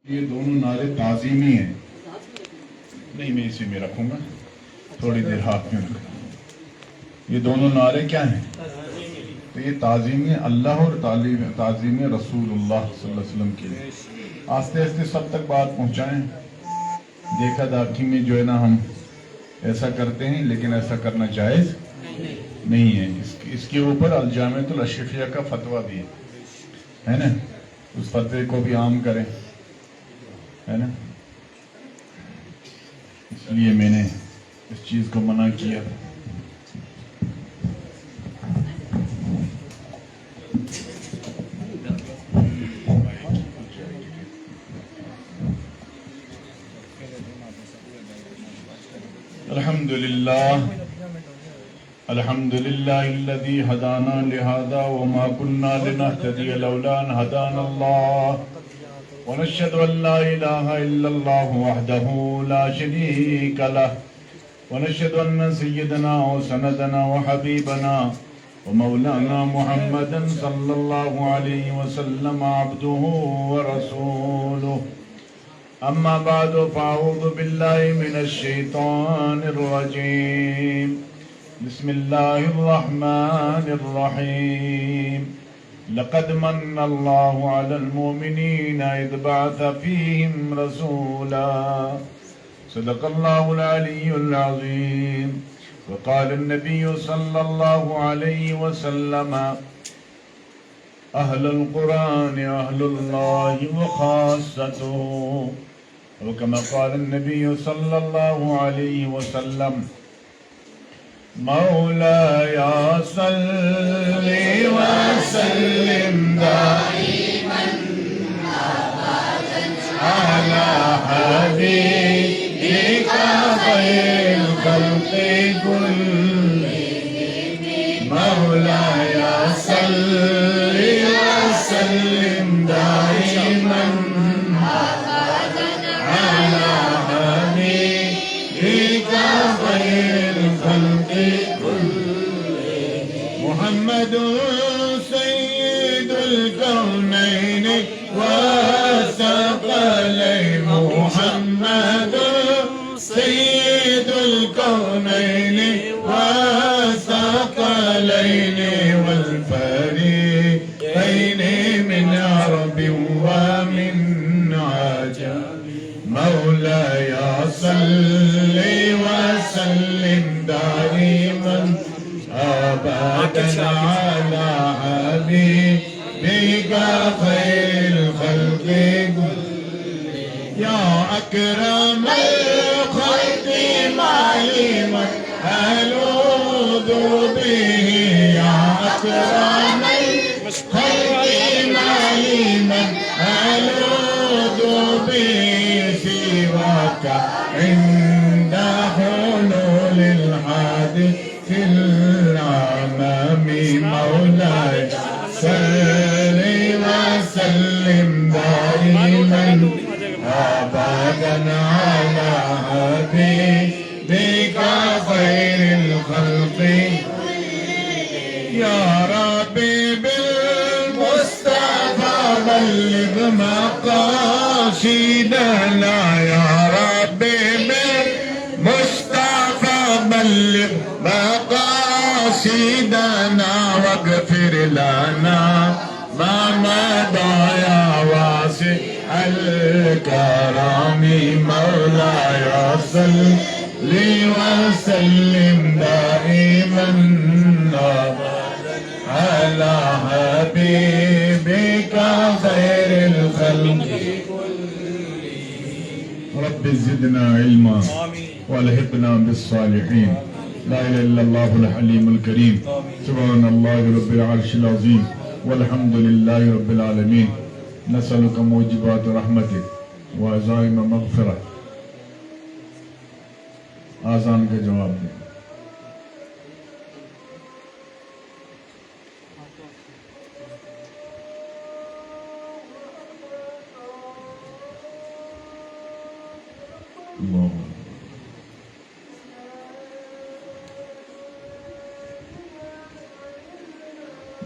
یہ دونوں نعرے تعظیمی ہیں. نہیں میں اسے میں رکھوں گا تھوڑی دیر ہاتھ میں رکھوں. یہ دونوں نعرے کیا ہیں؟ تو یہ تعظیم اللہ اور تعظیم رسول اللہ صلی اللہ علیہ وسلم کے لیے. آہستہ آہستہ سب تک بات پہنچائیں. دیکھا داکھی میں جو ہے نا ہم ایسا کرتے ہیں لیکن ایسا کرنا جائز نہیں ہے. اس کے اوپر الجامعۃ الاشرفیہ کا فتویٰ بھی ہے نا. اس فتوے کو بھی عام کریں ہے نا. اس لیے میں نے اس چیز کو منع کیا. الحمد للہ الذی ہدانا لہذا وما كنا لنہتدی لولا ان ہدانا اللہ ونشهد ان لا الہ الا اللہ وحدہ لا شریک لہ ونشهد ان سیدنا وسندنا وحبیبنا ومولانا محمدا صلی اللہ علیہ وسلم عبدہ ورسولہ. اما بعد فاعوذ باللہ من الشیطان الرجیم. بسم اللہ الرحمن الرحیم. لقد من اللہ علی المؤمنین اذ بعث فیہم رسولا. صدق اللہ العلی العظیم. وقال النبی صلی اللہ علیہ وسلم اہل القرآن اہل اللہ وخاصته. وكما قال النبي صلى الله عليه وسلم مولاي صل وسلم دائما على حبيبك خير الخلق كلهم. مولاي صل وسلم دائما على حبيبك خير الخلق كلهم. محمد سيد الكونين والثقلين. محمد سيد الكونين والثقلين والفريقين من عرب ومن عجم. مولاي صل وسلم دائما أبدا على حبيبك خير الخلق كلهم. يا أكرم الخلق معلما ألوذ به. يا أكرم الخلق معلما ألوذ به سواك عند حلول الحادث العمام. مولاي صل وسلم دائما أبدا على حبيبك خير الخلق. يا ربي بالمصطفى بلغ مقاصدنا. يا ربي بالمصطفى بلغ مقاصدنا واغفر لنا ما مضى يا واسع الكرم. مولاي صل وسلم دائما على حبيبك خير الخلق. رب زدنا علما والحقنا بالصالحين. لا اله الا الله الحليم الكريم. سبحان الله رب العرش العظيم والحمد لله رب العالمين. نسألك موجبات رحمتك وعزائم مغفرة. آزان کا جواب دیں. اللہ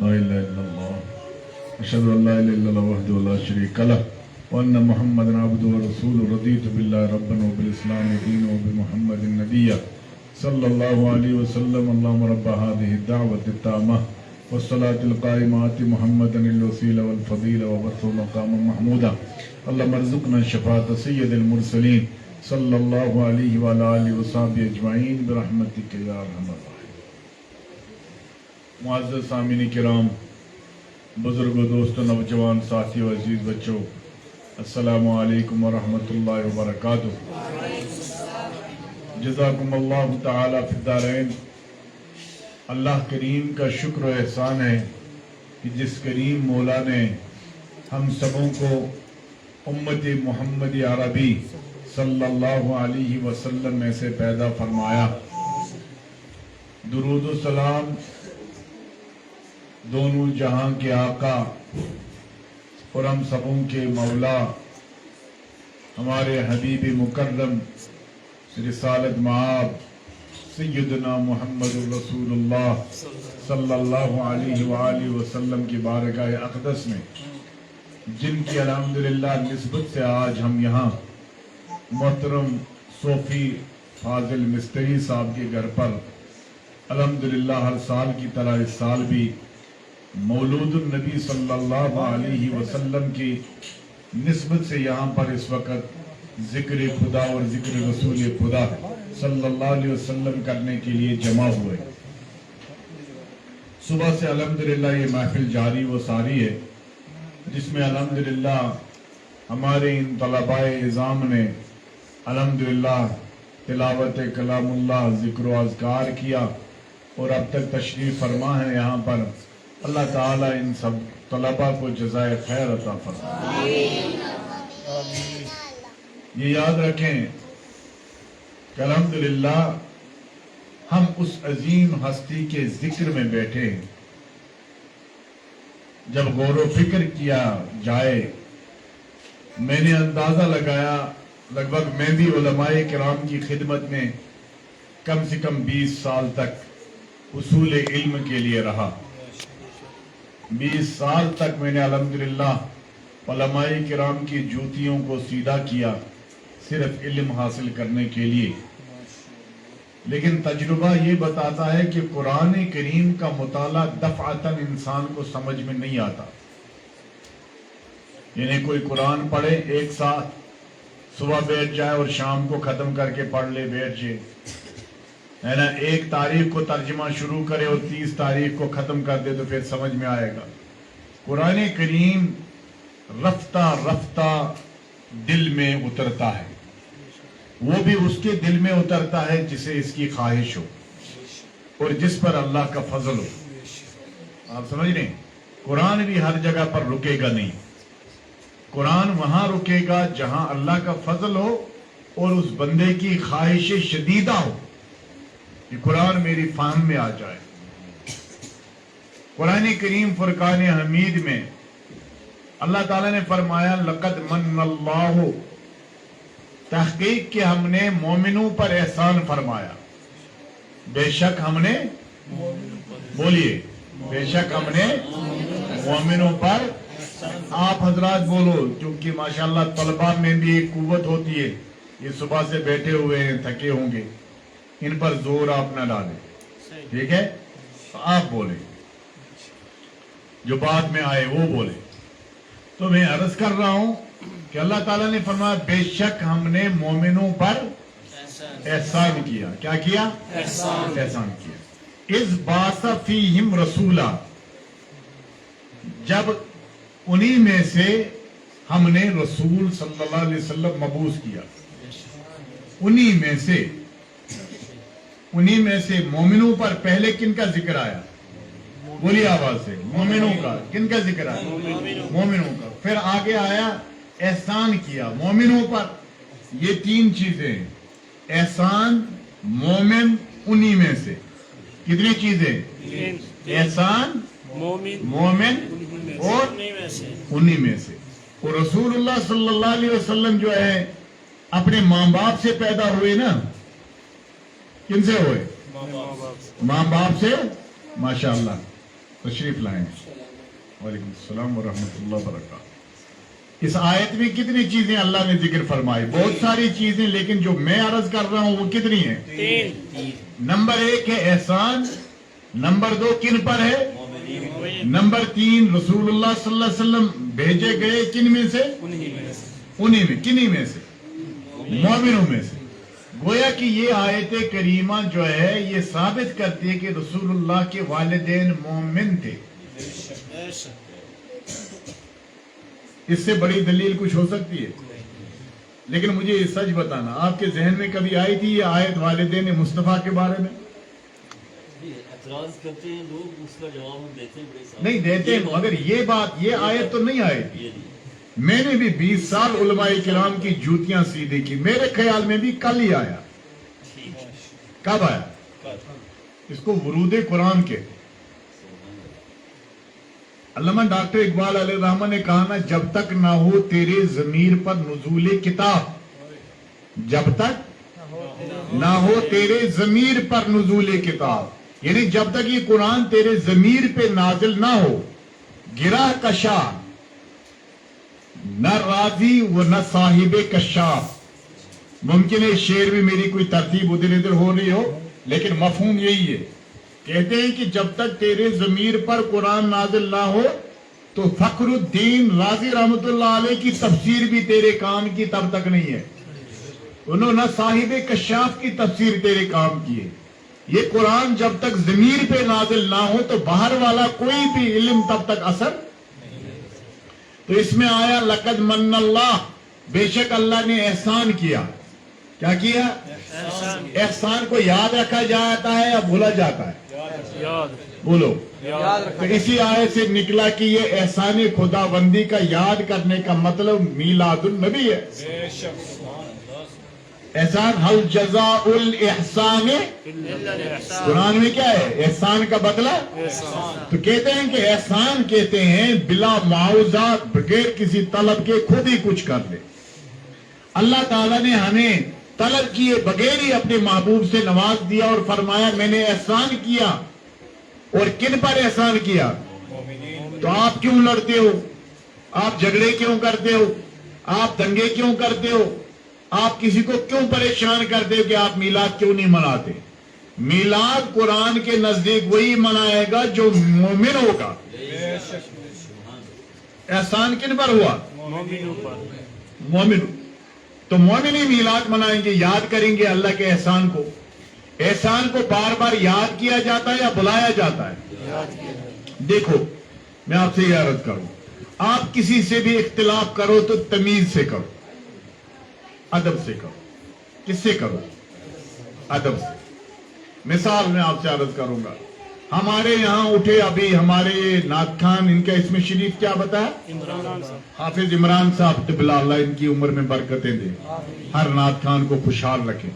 لا الہ الا اللہ اشہد ان لا الہ الا اللہ وحدہ لا شریک لہ وأن محمدًا عبده ورسوله رضيت بالله ربًا وبالإسلام دينًا وبمحمد نبيًّا صلى الله عليه وسلم. اللهم رب هذه الدعوة التامة والصلاة القائمة آت محمدًا الوسيلة والفضيلة وبعثه مقاما محمودا. اللهم ارزقنا شفاعة سيد المرسلين صلى الله عليه وعلى آله وصحبه أجمعين برحمتك يا أرحم الراحمين. معزز سامعین کرام، بزرگوں، دوستوں، نوجوان ساتھیوں، عزیز بچوں، السلام علیکم ورحمۃ اللہ وبرکاتہ. جزاکم اللہ تعالی فی الدارین. اللہ کریم کا شکر و احسان ہے کہ جس کریم مولا نے ہم سبوں کو امت محمد عربی صلی اللہ علیہ وسلم میں سے پیدا فرمایا. درود و سلام دونوں جہاں کے آقا اور ہم سبوں کے مولا ہمارے حبیب مکرم رسالت مآب سیدنا محمد رسول اللہ صلی اللہ علیہ وآلہ وسلم کی بارگاہ اقدس میں، جن کی الحمدللہ نسبت سے آج ہم یہاں محترم صوفی فاضل مستری صاحب کے گھر پر الحمدللہ ہر سال کی طرح اس سال بھی مولود النبی صلی اللہ علیہ وسلم کی نسبت سے یہاں پر اس وقت ذکر خدا اور ذکر رسول خدا صلی اللہ علیہ وسلم کرنے کے لیے جمع ہوئے. صبح سے الحمدللہ یہ محفل جاری و ساری ہے، جس میں الحمدللہ ہمارے ان طلباء اعظام نے الحمدللہ تلاوت کلام اللہ، ذکر و اذکار کیا اور اب تک تشریف فرما ہے یہاں پر. اللہ تعالیٰ ان سب طلباء کو جزائے خیر عطا فرمائے. یہ یاد رکھیں کہ الحمدللہ ہم اس عظیم ہستی کے ذکر میں بیٹھے ہیں. جب غور و فکر کیا جائے، میں نے اندازہ لگایا لگ بھگ میں بھی علماء کرام کی خدمت میں کم سے کم 20 سال تک اصول علم کے لیے رہا. 20 سال تک میں نے الحمدللہ علماء کرام کی جوتیوں کو سیدھا کیا صرف علم حاصل کرنے کے لیے. لیکن تجربہ یہ بتاتا ہے کہ قرآن کریم کا مطالعہ دفعتاً انسان کو سمجھ میں نہیں آتا. یعنی کوئی قرآن پڑھے ایک ساتھ، صبح بیٹھ جائے اور شام کو ختم کر کے پڑھ لے، بیٹھ جائے، ہے نا، 1 تاریخ کو ترجمہ شروع کرے اور 30 تاریخ کو ختم کر دے تو پھر سمجھ میں آئے گا. قرآن کریم رفتہ رفتہ دل میں اترتا ہے. وہ بھی اس کے دل میں اترتا ہے جسے اس کی خواہش ہو اور جس پر اللہ کا فضل ہو. آپ سمجھ رہے ہیں؟ قرآن بھی ہر جگہ پر رکے گا نہیں. قرآن وہاں رکے گا جہاں اللہ کا فضل ہو اور اس بندے کی خواہش شدیدہ ہو کہ قرآن میری فہم میں آ جائے. قرآن کریم فرقان حمید میں اللہ تعالیٰ نے فرمایا لقد من اللہ، تحقیق کہ ہم نے مومنوں پر احسان فرمایا. بے شک ہم نے، بولیے، بے شک ہم نے مومنوں پر. آپ حضرات بولو، کیونکہ ماشاءاللہ طلباء میں بھی ایک قوت ہوتی ہے. یہ صبح سے بیٹھے ہوئے ہیں، تھکے ہوں گے، ان پر زور آپ نہ ڈالیں، ٹھیک ہے؟ تو آپ بولیں، جو بعد میں آئے وہ بولیں. تو میں عرض کر رہا ہوں کہ اللہ تعالیٰ نے فرمایا بے شک ہم نے مومنوں پر احسان کیا. کیا کیا؟ احسان کیا. اذ بعث فیہم رسولا، جب انہی میں سے ہم نے رسول صلی اللہ علیہ وسلم مبعوث کیا. انہی میں سے مومنوں پر پہلے کن کا ذکر آیا؟ بولی آواز سے، مومنوں کا. کن کا ذکر آیا؟ مومنوں کا. پھر آگے آیا احسان کیا مومنوں پر. یہ 3 چیزیں، احسان، مومن، انہی میں سے. کتنی چیزیں؟ احسان، مومن اور انہی میں سے. اور رسول اللہ صلی اللہ علیہ وسلم جو ہے اپنے ماں باپ سے پیدا ہوئے نا. کن سے ہوئے؟ ماں باپ سے. ماشاءاللہ، تشریف لائیں. وعلیکم السلام ورحمۃ اللہ وبرکاتہ. اس آیت میں کتنی چیزیں اللہ نے ذکر فرمائی؟ بہت ساری چیزیں، لیکن جو میں عرض کر رہا ہوں وہ کتنی ہیں؟ 3۔ نمبر 1 ہے احسان، نمبر 2 کن پر ہے؟ نمبر 3 رسول اللہ صلی اللہ علیہ وسلم بھیجے گئے کن میں سے؟ انہی میں۔ کنہی میں سے؟ مومنوں میں سے۔ گویا کہ یہ آیت کریمہ جو ہے یہ ثابت کرتی ہے کہ رسول اللہ کے والدین مومن تھے۔ اس سے بڑی دلیل کچھ ہو سکتی ہے؟ لیکن مجھے یہ سچ بتانا، آپ کے ذہن میں کبھی آئی تھی یہ آیت والدین مصطفیٰ کے بارے میں؟ اعتراض کرتے ہیں لوگ، اس کا جواب ہم دیتے ہیں، نہیں دیتے، مگر یہ بات، یہ آیت تو نہیں آئی تھی۔ میں نے بھی 20 سال علماء کرام کی جوتیاں سیدھی کی، میرے خیال میں بھی کل ہی آیا۔ کب آیا؟ اس کو ورود قرآن کے علامہ ڈاکٹر اقبال علیہ الرحمہ نے کہا نا، جب تک نہ ہو تیرے ضمیر پر نزول کتاب، جب تک نہ ہو تیرے ضمیر پر نزول کتاب، یعنی جب تک یہ قرآن تیرے ضمیر پہ نازل نہ ہو، گرا کشا نہ راضی و نہ صاحب کشاف۔ ممکن ہے شعر میں میری کوئی ترتیب ادھر ادھر ہو رہی ہو، لیکن مفہوم یہی ہے۔ کہتے ہیں کہ جب تک تیرے ضمیر پر قرآن نازل نہ ہو تو فخر الدین رازی رحمت اللہ علیہ کی تفسیر بھی تیرے کام کی تب تک نہیں ہے، انہوں نے صاحب کشاف کی تفسیر تیرے کام کی ہے۔ یہ قرآن جب تک ضمیر پہ نازل نہ ہو تو باہر والا کوئی بھی علم تب تک اثر۔ تو اس میں آیا لقد من اللہ، بے شک اللہ نے احسان کیا۔ کیا کیا؟ احسان کو یاد رکھا جاتا ہے یا بھولا جاتا ہے؟ بولو۔ تو اسی آیت سے نکلا کہ یہ احسان خدا بندی کا یاد کرنے کا مطلب میلاد النبی ہے۔ احسان حل جزاء الاحسان، قرآن میں کیا ہے؟ احسان کا بدلہ۔ تو کہتے ہیں کہ احسان کہتے ہیں بلا معاوضہ، بغیر کسی طلب کے خود ہی کچھ کر لے۔ اللہ تعالیٰ نے ہمیں طلب کیے بغیر ہی اپنے محبوب سے نواز دیا اور فرمایا میں نے احسان کیا۔ اور کن پر احسان کیا؟ تو آپ کیوں لڑتے ہو؟ آپ جھگڑے کیوں کرتے ہو؟ آپ دنگے کیوں کرتے ہو؟ آپ کسی کو کیوں پریشان کرتے ہو کہ آپ میلاد کیوں نہیں مناتے؟ میلاد قرآن کے نزدیک وہی منائے گا جو مومن ہوگا۔ احسان کن پر ہوا؟ مومن۔ تو مومن ہی میلاد منائیں گے، یاد کریں گے اللہ کے احسان کو۔ احسان کو بار بار یاد کیا جاتا ہے یا بلایا جاتا ہے؟ دیکھو میں آپ سے یہ عرض کروں، آپ کسی سے بھی اختلاف کرو تو تمیز سے کرو، ادب سے کرو۔ کس سے کرو؟ ادب سے۔ مثال میں آپ سے عرض کروں گا، ہمارے یہاں اٹھے ابھی ہمارے نعت خان، ان کا اسم شریف کیا بتایا؟ حافظ عمران صاحب، طبلہ، اللہ ان کی عمر میں برکتیں دے، ہر نعت خان کو خوشحال رکھے۔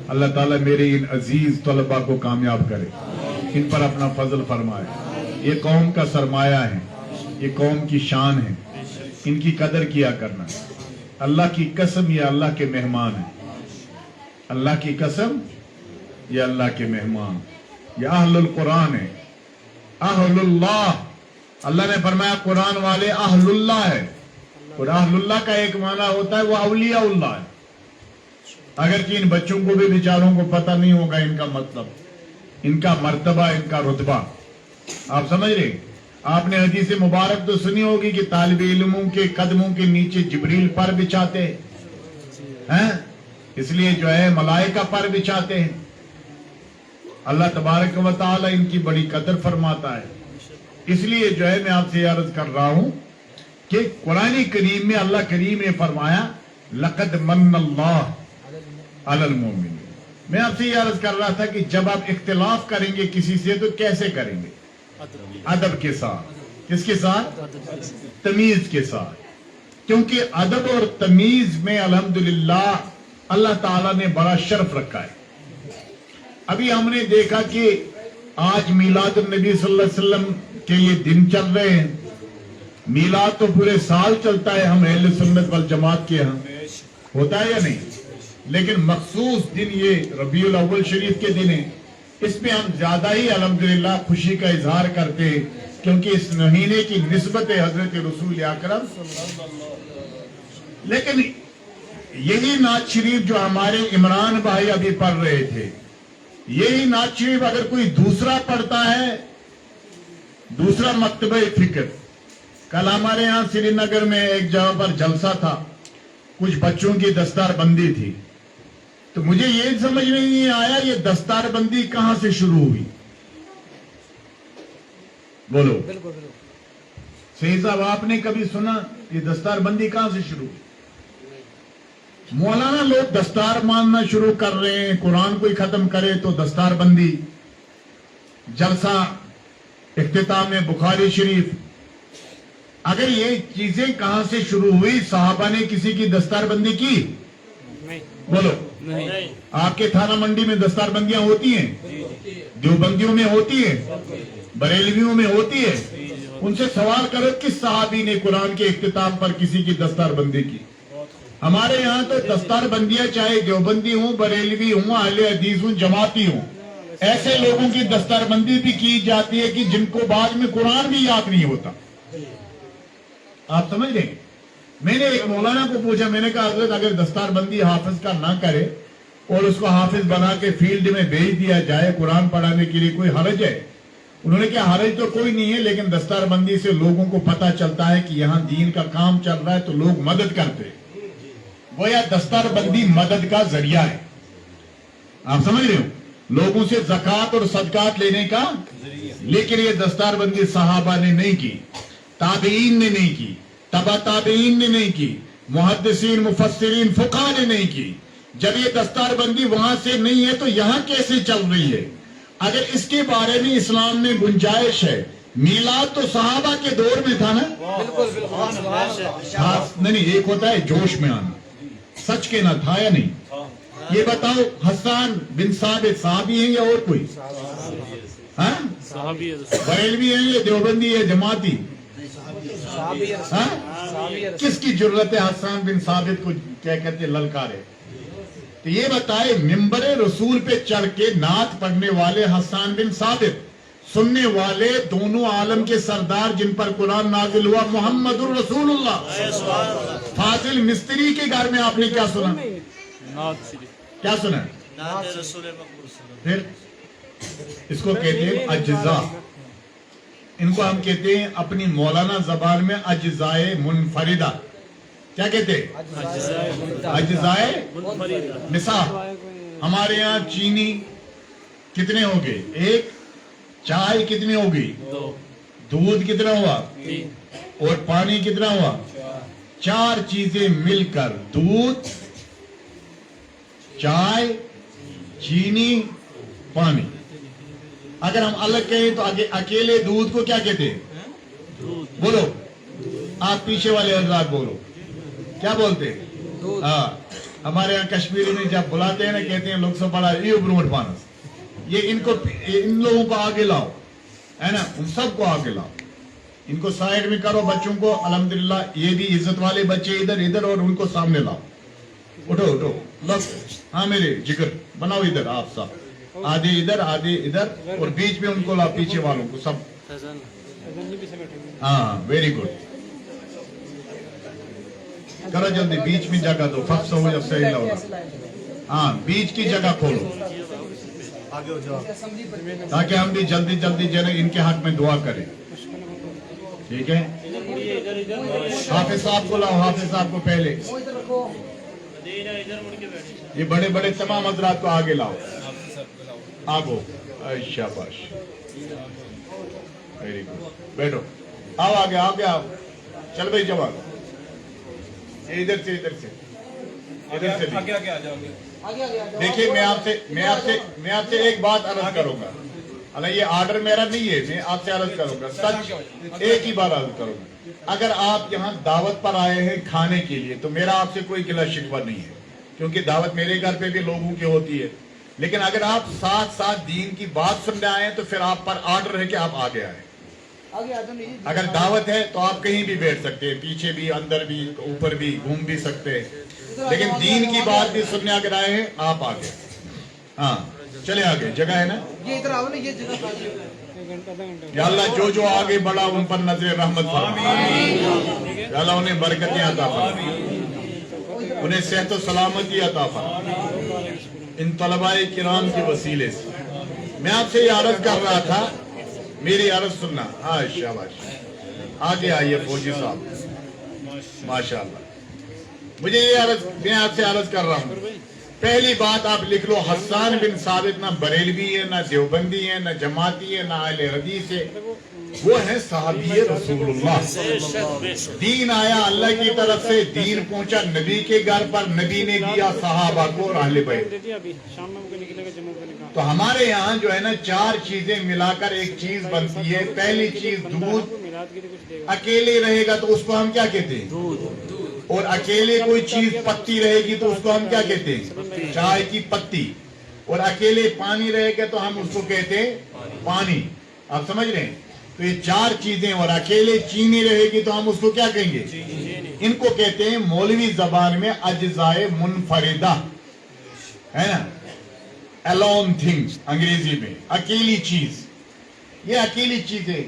اللہ تعالیٰ میرے ان عزیز طلبہ کو کامیاب کرے، ان پر اپنا فضل فرمائے۔ یہ قوم کا سرمایہ ہے، یہ قوم کی شان ہے، ان کی قدر کیا کرنا۔ اللہ کی قسم یہ اللہ کے مہمان ہیں، اللہ کی قسم یہ اللہ کے مہمان، یہ اہل القرآن ہے، اہل اللہ۔ اللہ نے فرمایا قرآن والے اہل اللہ ہے، اور اہل اللہ کا ایک معنی ہوتا ہے وہ اولیاء اللہ ہے۔ اگرچہ ان بچوں کو بھی بیچاروں کو پتہ نہیں ہوگا ان کا مطلب، ان کا مرتبہ، ان کا رتبہ، آپ سمجھ رہے؟ آپ نے حدیث مبارک تو سنی ہوگی کہ طالب علموں کے قدموں کے نیچے جبریل پر بچھاتے ہیں، اس لیے جو ہے ملائکہ پر بچھاتے ہیں۔ اللہ تبارک و تعالی ان کی بڑی قدر فرماتا ہے۔ اس لیے جو ہے میں آپ سے عرض کر رہا ہوں کہ قرآن کریم میں اللہ کریم نے فرمایا لقد من اللہ علی المؤمنین۔ میں آپ سے یہ عرض کر رہا تھا کہ جب آپ اختلاف کریں گے کسی سے تو کیسے کریں گے؟ ادب کے ساتھ۔ کس کے ساتھ؟ تمیز کے ساتھ، کیونکہ ادب اور تمیز میں الحمدللہ اللہ تعالیٰ نے بڑا شرف رکھا ہے۔ ابھی ہم نے دیکھا کہ آج میلاد النبی صلی اللہ علیہ وسلم کے یہ دن چل رہے ہیں۔ میلاد تو پورے سال چلتا ہے، ہم اہل سنت والجماعت کے ہاں ہوتا ہے یا نہیں؟ لیکن مخصوص دن یہ ربیع الاول شریف کے دن ہے، اس میں ہم زیادہ ہی الحمدللہ خوشی کا اظہار کرتے ہیں، کیونکہ اس مہینے کی نسبت حضرت رسول اکرم لیکن یہی نعت شریف جو ہمارے عمران بھائی ابھی پڑھ رہے تھے، یہی نعت شریف اگر کوئی دوسرا پڑھتا ہے، دوسرا مکتبہ فکر. کل ہمارے یہاں سری نگر میں ایک جگہ پر جلسہ تھا، کچھ بچوں کی دستار بندی تھی، تو مجھے یہ سمجھ میں نہیں آیا یہ دستار بندی کہاں سے شروع ہوئی. بولو صحیح صاحب، آپ نے کبھی سنا یہ دستار بندی کہاں سے شروع ہوئی؟ مولانا لوگ دستار ماننا شروع کر رہے ہیں، قرآن کوئی ختم کرے تو دستار بندی، جلسہ اختتام میں بخاری شریف. اگر یہ چیزیں کہاں سے شروع ہوئی؟ صحابہ نے کسی کی دستار بندی کی؟ بولو. آپ کے تھانہ منڈی میں دستار بندیاں ہوتی ہیں، دیوبندیوں میں ہوتی ہیں، بریلویوں میں ہوتی ہے. ان سے سوال کرو کس صحابی نے قرآن کے اختتام پر کسی کی دستار بندی کی؟ ہمارے یہاں تو دستار بندیاں چاہے دیوبندی ہوں، بریلوی ہوں، اہل حدیث ہوں، جماعتی ہوں، ایسے لوگوں کی دستار بندی بھی کی جاتی ہے کہ جن کو بعد میں قرآن بھی یاد نہیں ہوتا. آپ سمجھ رہے ہیں؟ میں نے ایک مولانا کو پوچھا، میں نے کہا حضرت اگر دستار بندی حافظ کا نہ کرے اور اس کو حافظ بنا کے فیلڈ میں بھیج دیا جائے قرآن پڑھانے کے لیے، کوئی حرج ہے؟ انہوں نے کہا حرج تو کوئی نہیں ہے، لیکن دستار بندی سے لوگوں کو پتا چلتا ہے کہ یہاں دین کا کام چل رہا ہے تو لوگ مدد کرتے ہیں. گویا دستار بندی مدد کا ذریعہ ہے. آپ سمجھ رہے ہو؟ لوگوں سے زکوٰۃ اور صدقات لینے کا. لیکن یہ دستار بندی صحابہ نے نہیں کی، تابعین نے نہیں کی، تبع تابعین نے نہیں کی، محدثین مفسرین فقہاء نے نہیں کی. جب یہ دستار بندی وہاں سے نہیں ہے تو یہاں کیسے چل رہی ہے؟ اگر اس کے بارے میں اسلام میں گنجائش ہے، میلاد تو صحابہ کے دور میں تھا نا. نہیں، ایک ہوتا ہے جوش میں آنا، سچ کہنا تھا یا نہیں. یہ بتاؤ حسان بن ثابت صحابی ہیں یا اور کوئی؟ بریلوی ہیں یا دیوبندی ہے جماعتی؟ کس کی جرت ہے حسان بن ثابت کو کیا کہتے للکارے؟ تو یہ بتائے ممبر رسول پہ چڑھ کے نعت پڑھنے والے حسان بن ثابت، سننے والے دونوں عالم کے سردار جن پر قرآن نازل ہوا محمد الرسول اللہ، فاضل مستری کے گھر میں آپ نے کیا سنا؟ کیا سنا؟ پھر اس کو کہتے ہیں اجزاء. ان کو ہم کہتے ہیں اپنی مولانا زبان میں اجزائے منفردہ. کیا کہتے ہیں؟ اجزائے مثال. ہمارے یہاں چینی کتنے ہو گئے؟ ایک. چائے کتنی ہوگی؟ دودھ کتنا ہوا؟ اور پانی کتنا ہوا؟ 4 چیزیں مل کر دودھ، چائے، چینی، پانی. اگر ہم الگ کہیں تو اکیلے دودھ کو کیا کہتے ہیں؟ بولو آپ پیچھے والے حضرات بولو کیا بولتے ہیں؟ ہاں ہمارے یہاں کشمیری میں جب بلاتے ہیں نا کہتے ہیں لوگ سب بڑا یہ بروٹ پانس. یہ ان لوگوں کو آگے لاؤ ہے نا، ان سب کو آگے لاؤ، ان کو سائڈ میں کرو. بچوں کو الحمدللہ یہ بھی عزت والے بچے ادھر اور ان کو سامنے لاؤ. اٹھو بس. ہاں میرے جگر بناؤ ادھر آپ سب، آدھے ادھر اور بیچ میں ان کو لاؤ، پیچھے والوں کو سب. ہاں ویری گڈ. کرو جلدی بیچ میں جگہ دو. فقص ہو جب صحیح ہوگا. ہاں بیچ کی جگہ کھولو تاکہ ہم بھی جلدی ان کے حق میں دعا کریں. ٹھیک ہے. حافظ صاحب کو لاؤ، حافظ صاحب کو پہلے. یہ بڑے تمام حضرات کو آگے لاؤ. آگو شاباش. Very good. بیٹھو. آؤ آگے آؤ. چل بھائی جواب. ادھر سے دیکھیے میں آپ سے ایک بات عرض کروں گا. اللہ یہ آرڈر میرا نہیں ہے، میں آپ سے عرض کروں گا سچ ایک ہی بار عرض کروں گا. اگر آپ یہاں دعوت پر آئے ہیں کھانے کے لیے تو میرا آپ سے کوئی گلہ شکوہ نہیں ہے، کیونکہ دعوت میرے گھر پہ بھی لوگوں کی ہوتی ہے. لیکن اگر آپ ساتھ دین کی بات سننے آئے ہیں تو پھر آپ پر آرڈر ہے کہ آپ آگے آئیں. اگر دعوت ہے تو آپ کہیں بھی بیٹھ سکتے ہیں، پیچھے بھی، اندر بھی، اوپر بھی، گھوم بھی سکتے ہیں. لیکن دین کی بات بھی سننے اگر آئے ہیں آپ آگے. ہاں چلے آگے. جگہ ہے نا؟ یا اللہ جو آگے بڑھا ان پر نظر رحمت فرما. یا اللہ انہیں برکتیں عطا فرما. انہیں صحت و سلامتی عطا فرمائے ان طلباء کرام کے وسیلے سے۔ میں آپ سے یہ عرض کر رہا تھا، میری عرض سننا۔ ہاں شاباش، آگے آئیے فوجی صاحب، ماشاءاللہ۔ مجھے یہ عرض، میں آپ سے عرض کر رہا ہوں، پہلی بات آپ لکھ لو، حسان بن ثابت نہ بریلوی ہے، نہ دیوبندی ہے، نہ جماعتی ہے، نہ اہل حدیث ہے، وہ ہے صحابی رسول اللہ۔ دین آیا اللہ کی طرف سے، دین پہنچا نبی کے گھر پر، نبی نے دیا صحابہ کو اور اہل بیت۔ تو ہمارے یہاں جو ہے نا 4 چیزیں ملا کر ایک چیز بنتی ہے۔ پہلی چیز دودھ، اکیلے رہے گا تو اس کو ہم کیا کہتے ہیں؟ اور اکیلے کوئی چیز پتی رہے گی تو اس کو ہم کیا کہتے ہیں؟ چائے کی پتی۔ اور اکیلے پانی رہے گا تو ہم اس کو کہتے ہیں پانی۔ آپ سمجھ رہے ہیں؟ تو یہ 4 چیزیں، اور اکیلے چینی رہے گی تو ہم اس کو کیا کہیں گے؟ ان کو کہتے ہیں مولوی زبان میں اجزائے منفردہ، ہے نا، alone things انگریزی میں، اکیلی چیز۔ یہ اکیلی چیزیں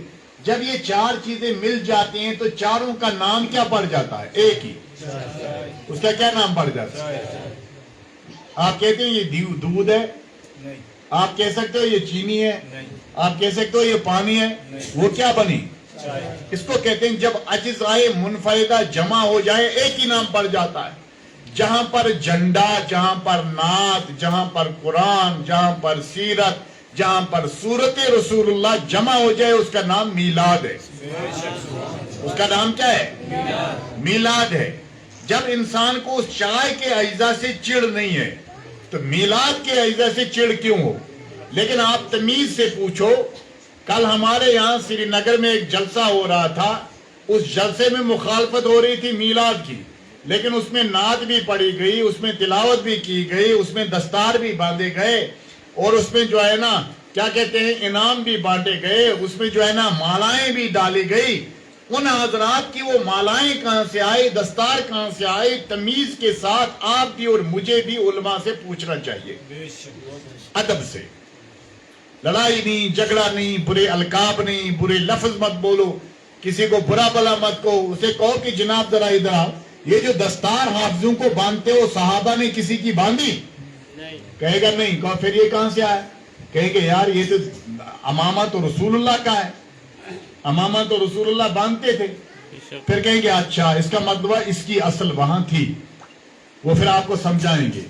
جب یہ 4 چیزیں مل جاتی ہیں تو چاروں کا نام کیا پڑ جاتا ہے؟ ایک ہی۔ اس کا کیا نام پڑ جاتا ہے؟ آپ کہتے ہیں یہ دودھ ہے، آپ کہہ سکتے ہو یہ چینی ہے، آپ کہہ سکتے ہو یہ پانی ہے، وہ کیا بنی؟ اس کو کہتے ہیں جب اجزائے منفردہ جمع ہو جائے ایک ہی نام پڑ جاتا ہے۔ جہاں پر جھنڈا، جہاں پر نعت، جہاں پر قرآن، جہاں پر سیرت، جہاں پر سورت رسول اللہ جمع ہو جائے اس کا نام میلاد ہے۔ اس کا نام کیا ہے؟ میلاد ہے۔ جب انسان کو اس چائے کے اجزاء سے چڑ نہیں ہے تو میلاد کے اجزاء سے چڑ کیوں ہو؟ لیکن آپ تمیز سے پوچھو، کل ہمارے یہاں سری نگر میں ایک جلسہ ہو رہا تھا، اس جلسے میں مخالفت ہو رہی تھی میلاد کی، لیکن اس میں نعت بھی پڑھی گئی، اس میں تلاوت بھی کی گئی، اس میں دستار بھی باندھے گئے، اور اس میں جو ہے نا کیا کہتے ہیں انعام بھی بانٹے گئے، اس میں جو ہے نا مالائیں بھی ڈالی گئی۔ ان حضرات کی وہ مالائیں کہاں سے آئی، دستار کہاں سے آئی؟ تمیز کے ساتھ آپ بھی اور مجھے بھی علماء سے پوچھنا چاہیے، ادب سے۔ لڑائی نہیں، جھگڑا نہیں، برے القاب نہیں، برے لفظ مت بولو، کسی کو برا بلا مت کہو، اسے کہو کہ جناب ذرا ادھر آؤ، یہ جو دستار حافظوں کو باندھتے ہو صحابہ نے کسی کی باندھی؟ کہے گا نہیں۔ کہو پھر یہ کہاں سے آیا؟ کہیں گے یار یہ تو امامہ تو رسول اللہ کا ہے، امامہ تو رسول اللہ باندھتے تھے۔ پھر کہیں گے اچھا اس کا مطلب اس کی اصل وہاں تھی، وہ پھر آپ کو سمجھائیں گے،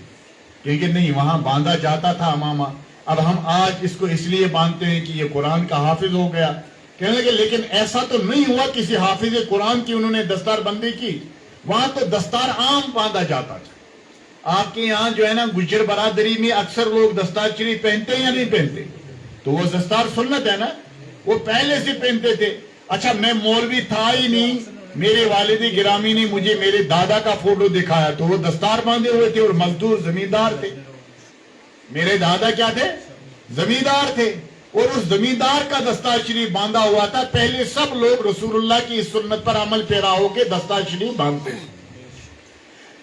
کہیں گے نہیں وہاں باندھا جاتا تھا امامہ، اب ہم آج اس کو اس لیے باندھتے ہیں کہ یہ قرآن کا حافظ ہو گیا۔ کہنے لگے لیکن ایسا تو نہیں ہوا کسی حافظ قرآن کی انہوں نے دستار بندی کی، وہاں تو دستار عام باندھا جاتا تھا۔ آپ کے یہاں جو ہے نا گجر برادری میں اکثر لوگ دستار شریف پہنتے ہیں یا نہیں پہنتے؟ تو وہ دستار سنت ہے نا، وہ پہلے سے پہنتے تھے۔ اچھا میں مولوی تھا ہی نہیں، میرے والد گرامی نے مجھے میرے دادا کا فوٹو دکھایا تو وہ دستار باندھے ہوئے تھے اور مزدور زمیندار تھے۔ میرے دادا کیا تھے؟ زمیندار تھے، اور اس زمیندار کا دستار شریف باندھا ہوا تھا۔ پہلے سب لوگ رسول اللہ کی اس سنت پر عمل پیرا ہو کے دستار شریف باندھتے ہیں۔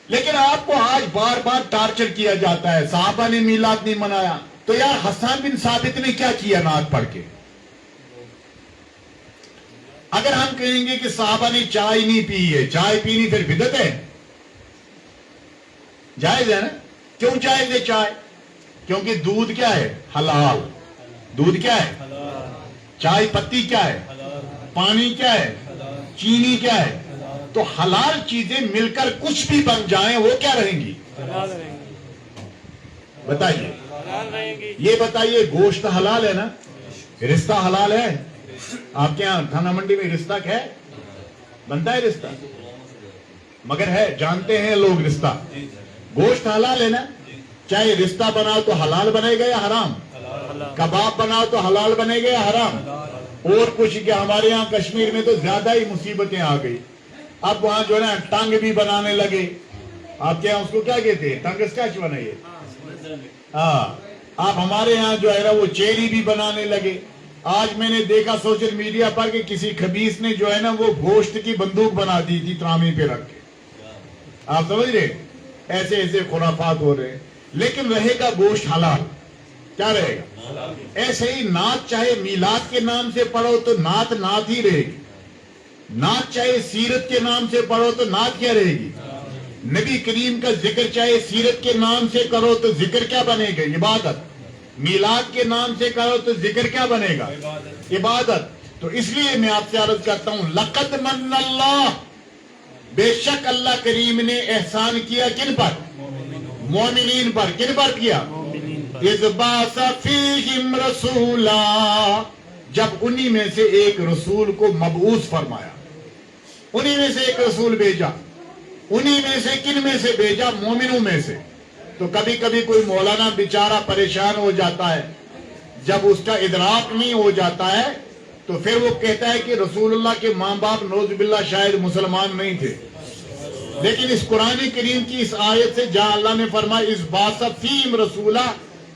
لیکن آپ کو آج بار بار ٹارچر کیا جاتا ہے، صحابہ نے میلاد نہیں منایا، تو یار حسان بن ثابت نے کیا کیا نعت پڑھ کے؟ اگر ہم کہیں گے کہ صحابہ نے چائے نہیں پی ہے، چائے پینی پھر بدعت ہے؟ جائز ہے نا؟ کیوں جائز ہے چائے؟ کیونکہ دودھ کیا ہے؟ حلال۔ دودھ کیا ہے؟ چائے پتی کیا ہے؟ پانی کیا ہے؟ چینی کیا ہے؟ تو حلال چیزیں مل کر کچھ بھی بن جائیں وہ کیا رہیں گی؟ بتائیے، یہ بتائیے گوشت حلال ہے نا؟ رشتہ حلال ہے؟ آپ کے یہاں تھانہ منڈی میں رشتہ ہے؟ بنتا ہے رشتہ؟ مگر ہے، جانتے ہیں لوگ رشتہ۔ گوشت حلال ہے نا؟ چاہے رشتہ بناؤ تو حلال بنے گا یا حرام؟ کباب بناؤ تو حلال بنے گا یا حرام؟ اور کچھ کہ ہمارے یہاں کشمیر میں تو زیادہ ہی مصیبتیں آ گئی، اب وہاں جو ہے نا ٹنگ بھی بنانے لگے۔ آپ کے یہاں اس کو کیا کہتے ہیں؟ ٹنگ اسکیچ بنائیے۔ ہاں، آپ ہمارے یہاں جو ہے نا وہ چیری بھی بنانے لگے۔ آج میں نے دیکھا سوشل میڈیا پر کہ کسی خبیث نے جو ہے نا وہ گوشت کی بندوق بنا دی تھی ترامی پہ رکھ کے۔ آپ سمجھ رہے؟ ایسے ایسے خرافات ہو رہے ہیں، لیکن رہے گا گوشت حلال۔ کیا رہے گا؟ ایسے ہی نعت چاہے میلاد کے نام سے پڑھو تو نعت نعت ہی رہے گی، نعت چاہے سیرت کے نام سے پڑھو تو نعت کیا رہے گی؟ نبی کریم کا ذکر چاہے سیرت کے نام سے کرو تو ذکر کیا بنے گا؟ عبادت. میلاد کے نام سے کرو تو ذکر کیا بنے گا؟ عبادت. تو اس لیے میں آپ سے عرض کرتا ہوں لقد من اللہ، بے شک اللہ کریم نے احسان کیا کن پر؟ مومنین پر. کن پر کیا؟ اذ بعث فیہم رسولا، جب انہی میں سے ایک رسول کو مبعوث فرمایا، انہی میں سے ایک رسول بھیجا. انہی میں سے کن میں سے بھیجا؟ مومنوں میں سے. تو کبھی کبھی کوئی مولانا بیچارہ پریشان ہو جاتا ہے، جب اس کا ادراک نہیں ہو جاتا ہے تو پھر وہ کہتا ہے کہ رسول اللہ کے ماں باپ نعوذ باللہ شاید مسلمان نہیں تھے. لیکن اس قرآن کریم کی اس آیت سے جہاں اللہ نے فرمایا اس بعث فیہم رسولا،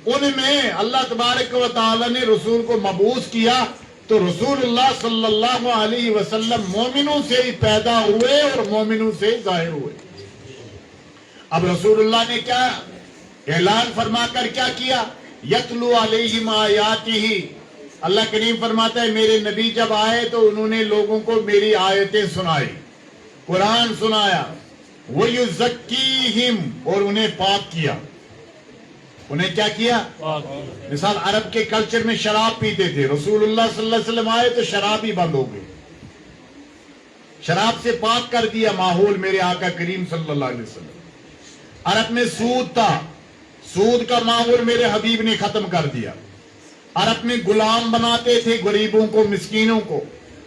ان میں اللہ تبارک و تعالی نے رسول کو مبعوث کیا، تو رسول اللہ صلی اللہ علیہ وسلم مومنوں سے ہی پیدا ہوئے اور مومنوں سے ہی ظاہر ہوئے. اب رسول اللہ نے کیا اعلان فرما کر کیا کیا؟ یتلو علیہم آیاتہ. اللہ کریم فرماتا ہے میرے نبی جب آئے تو انہوں نے لوگوں کو میری آیتیں سنائی، قرآن سنایا. وَيُزَكِّيهِمْ، اور انہیں پاک کیا. انہیں کیا کیا؟ مثال عرب کے کلچر میں شراب پیتے تھے، رسول اللہ صلی اللہ علیہ وسلم آئے تو شراب ہی بند ہو گئی، شراب سے پاک کر دیا ماحول میرے آقا کریم صلی اللہ علیہ وسلم. عرب میں سود تھا، سود کا ماحول میرے حبیب نے ختم کر دیا. عرب میں غلام بناتے تھے غریبوں کو، مسکینوں کو،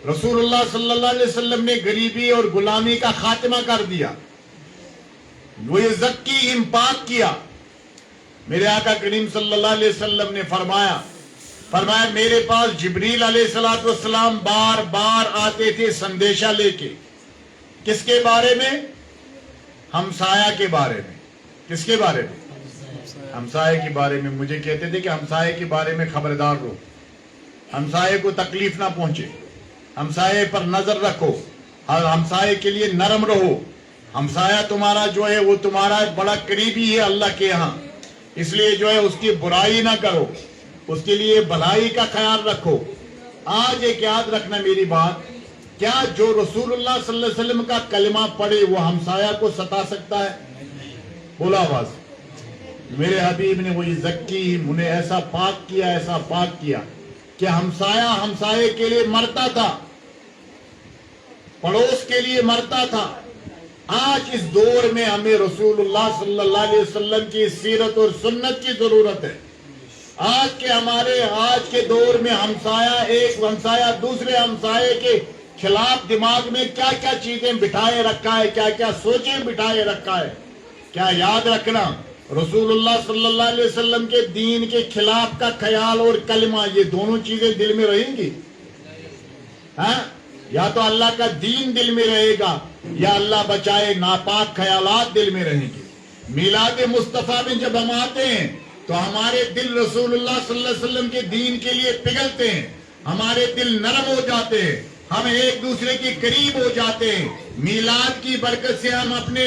رسول اللہ صلی اللہ علیہ وسلم نے غریبی اور غلامی کا خاتمہ کر دیا. وَيُزَكِّيهِمْ، پاک کیا. میرے آقا کریم صلی اللہ علیہ وسلم نے فرمایا میرے پاس جبریل علیہ السلام بار بار آتے تھے سندیشہ لے کے. کس کے بارے میں؟ ہمسایہ کے بارے میں. کس کے بارے میں؟ ہمسائے کے بارے میں. مجھے کہتے تھے کہ ہمسائے کے بارے میں خبردار رہو، ہمسائے کو تکلیف نہ پہنچے، ہمسائے پر نظر رکھو، ہمسائے کے لیے نرم رہو. ہمسایہ تمہارا جو ہے وہ تمہارا بڑا قریبی ہے اللہ کے ہاں، اس لیے جو ہے اس کی برائی نہ کرو، اس کے لیے بھلائی کا خیال رکھو. آج ایک یاد رکھنا میری بات، کیا جو رسول اللہ صلی اللہ علیہ وسلم کا کلمہ پڑھے وہ ہمسایہ کو ستا سکتا ہے؟ بولا آواز. میرے حبیب نے وہی زکی، انہیں ایسا پاک کیا، ایسا پاک کیا کہ ہمسایہ ہمسائے کے لیے مرتا تھا، پڑوس کے لیے مرتا تھا. آج اس دور میں ہمیں رسول اللہ صلی اللہ علیہ وسلم کی سیرت اور سنت کی ضرورت ہے. آج کے دور میں ہمسایہ ایک ہمسایہ دوسرے ہمسائے کے خلاف دماغ میں کیا کیا چیزیں بٹھائے رکھا ہے، کیا کیا سوچیں بٹھائے رکھا ہے. کیا یاد رکھنا رسول اللہ صلی اللہ علیہ وسلم کے دین کے خلاف کا خیال اور کلمہ، یہ دونوں چیزیں دل میں رہیں گی. ہاں، یا تو اللہ کا دین دل میں رہے گا یا اللہ بچائے ناپاک خیالات دل میں رہیں گے. میلاد مصطفیٰ میں جب ہم آتے ہیں تو ہمارے دل رسول اللہ صلی اللہ علیہ وسلم کے دین کے لیے پگھلتے ہیں، ہمارے دل نرم ہو جاتے ہیں، ہم ایک دوسرے کے قریب ہو جاتے ہیں. میلاد کی برکت سے ہم اپنے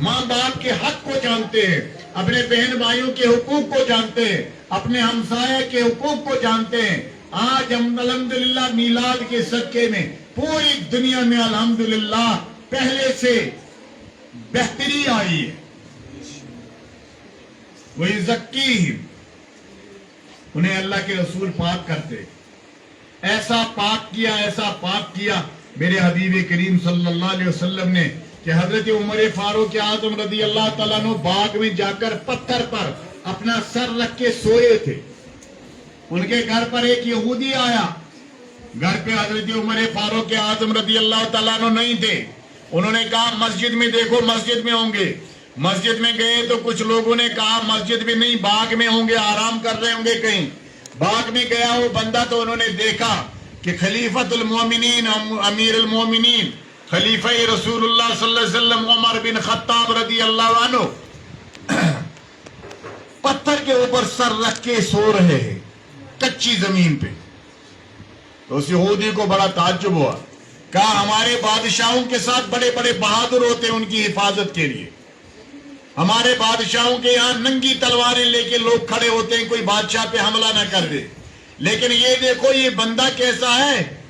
ماں باپ کے حق کو جانتے ہیں، اپنے بہن بھائیوں کے حقوق کو جانتے ہیں، اپنے ہمسائے کے حقوق کو جانتے ہیں. آج ہم الحمدللہ میلاد کے صدقے میں پوری دنیا میں الحمدللہ پہلے سے بہتری آئی ہے. وَيُزَكِّيهِمْ، انہیں اللہ کے رسول پاک کرتے. ایسا پاک کیا، ایسا پاک کیا میرے حبیب کریم صلی اللہ علیہ وسلم نے کہ حضرت عمر فاروق اعظم رضی اللہ تعالیٰ عنہ باغ میں جا کر پتھر پر اپنا سر رکھ کے سوئے تھے. ان کے گھر پر ایک یہودی آیا، گھر پہ حضرت عمر فاروق اعظم رضی اللہ تعالیٰ عنہ نہیں تھے. انہوں نے کہا مسجد میں دیکھو، مسجد میں ہوں گے. مسجد میں گئے تو کچھ لوگوں نے کہا مسجد میں نہیں، باغ میں ہوں گے، آرام کر رہے ہوں گے کہیں. باغ میں گیا وہ بندہ تو انہوں نے دیکھا کہ خلیفۃ المومنین، امیر المومنین، خلیفہ رسول اللہ صلی اللہ علیہ وسلم عمر بن خطاب رضی اللہ عنہ پتھر کے اوپر سر رکھ کے سو رہے ہیں کچی زمین پہ. تو اس یہودی کو بڑا تعجب ہوا، کہا ہمارے بادشاہوں کے ساتھ بڑے بڑے بہادر ہوتے ہیں ان کی حفاظت کے لیے، ہمارے بادشاہوں کے یہاں ننگی تلواریں لے کے لوگ کھڑے ہوتے ہیں کوئی بادشاہ پہ حملہ نہ کر دے، لیکن یہ دیکھو یہ بندہ کیسا ہے،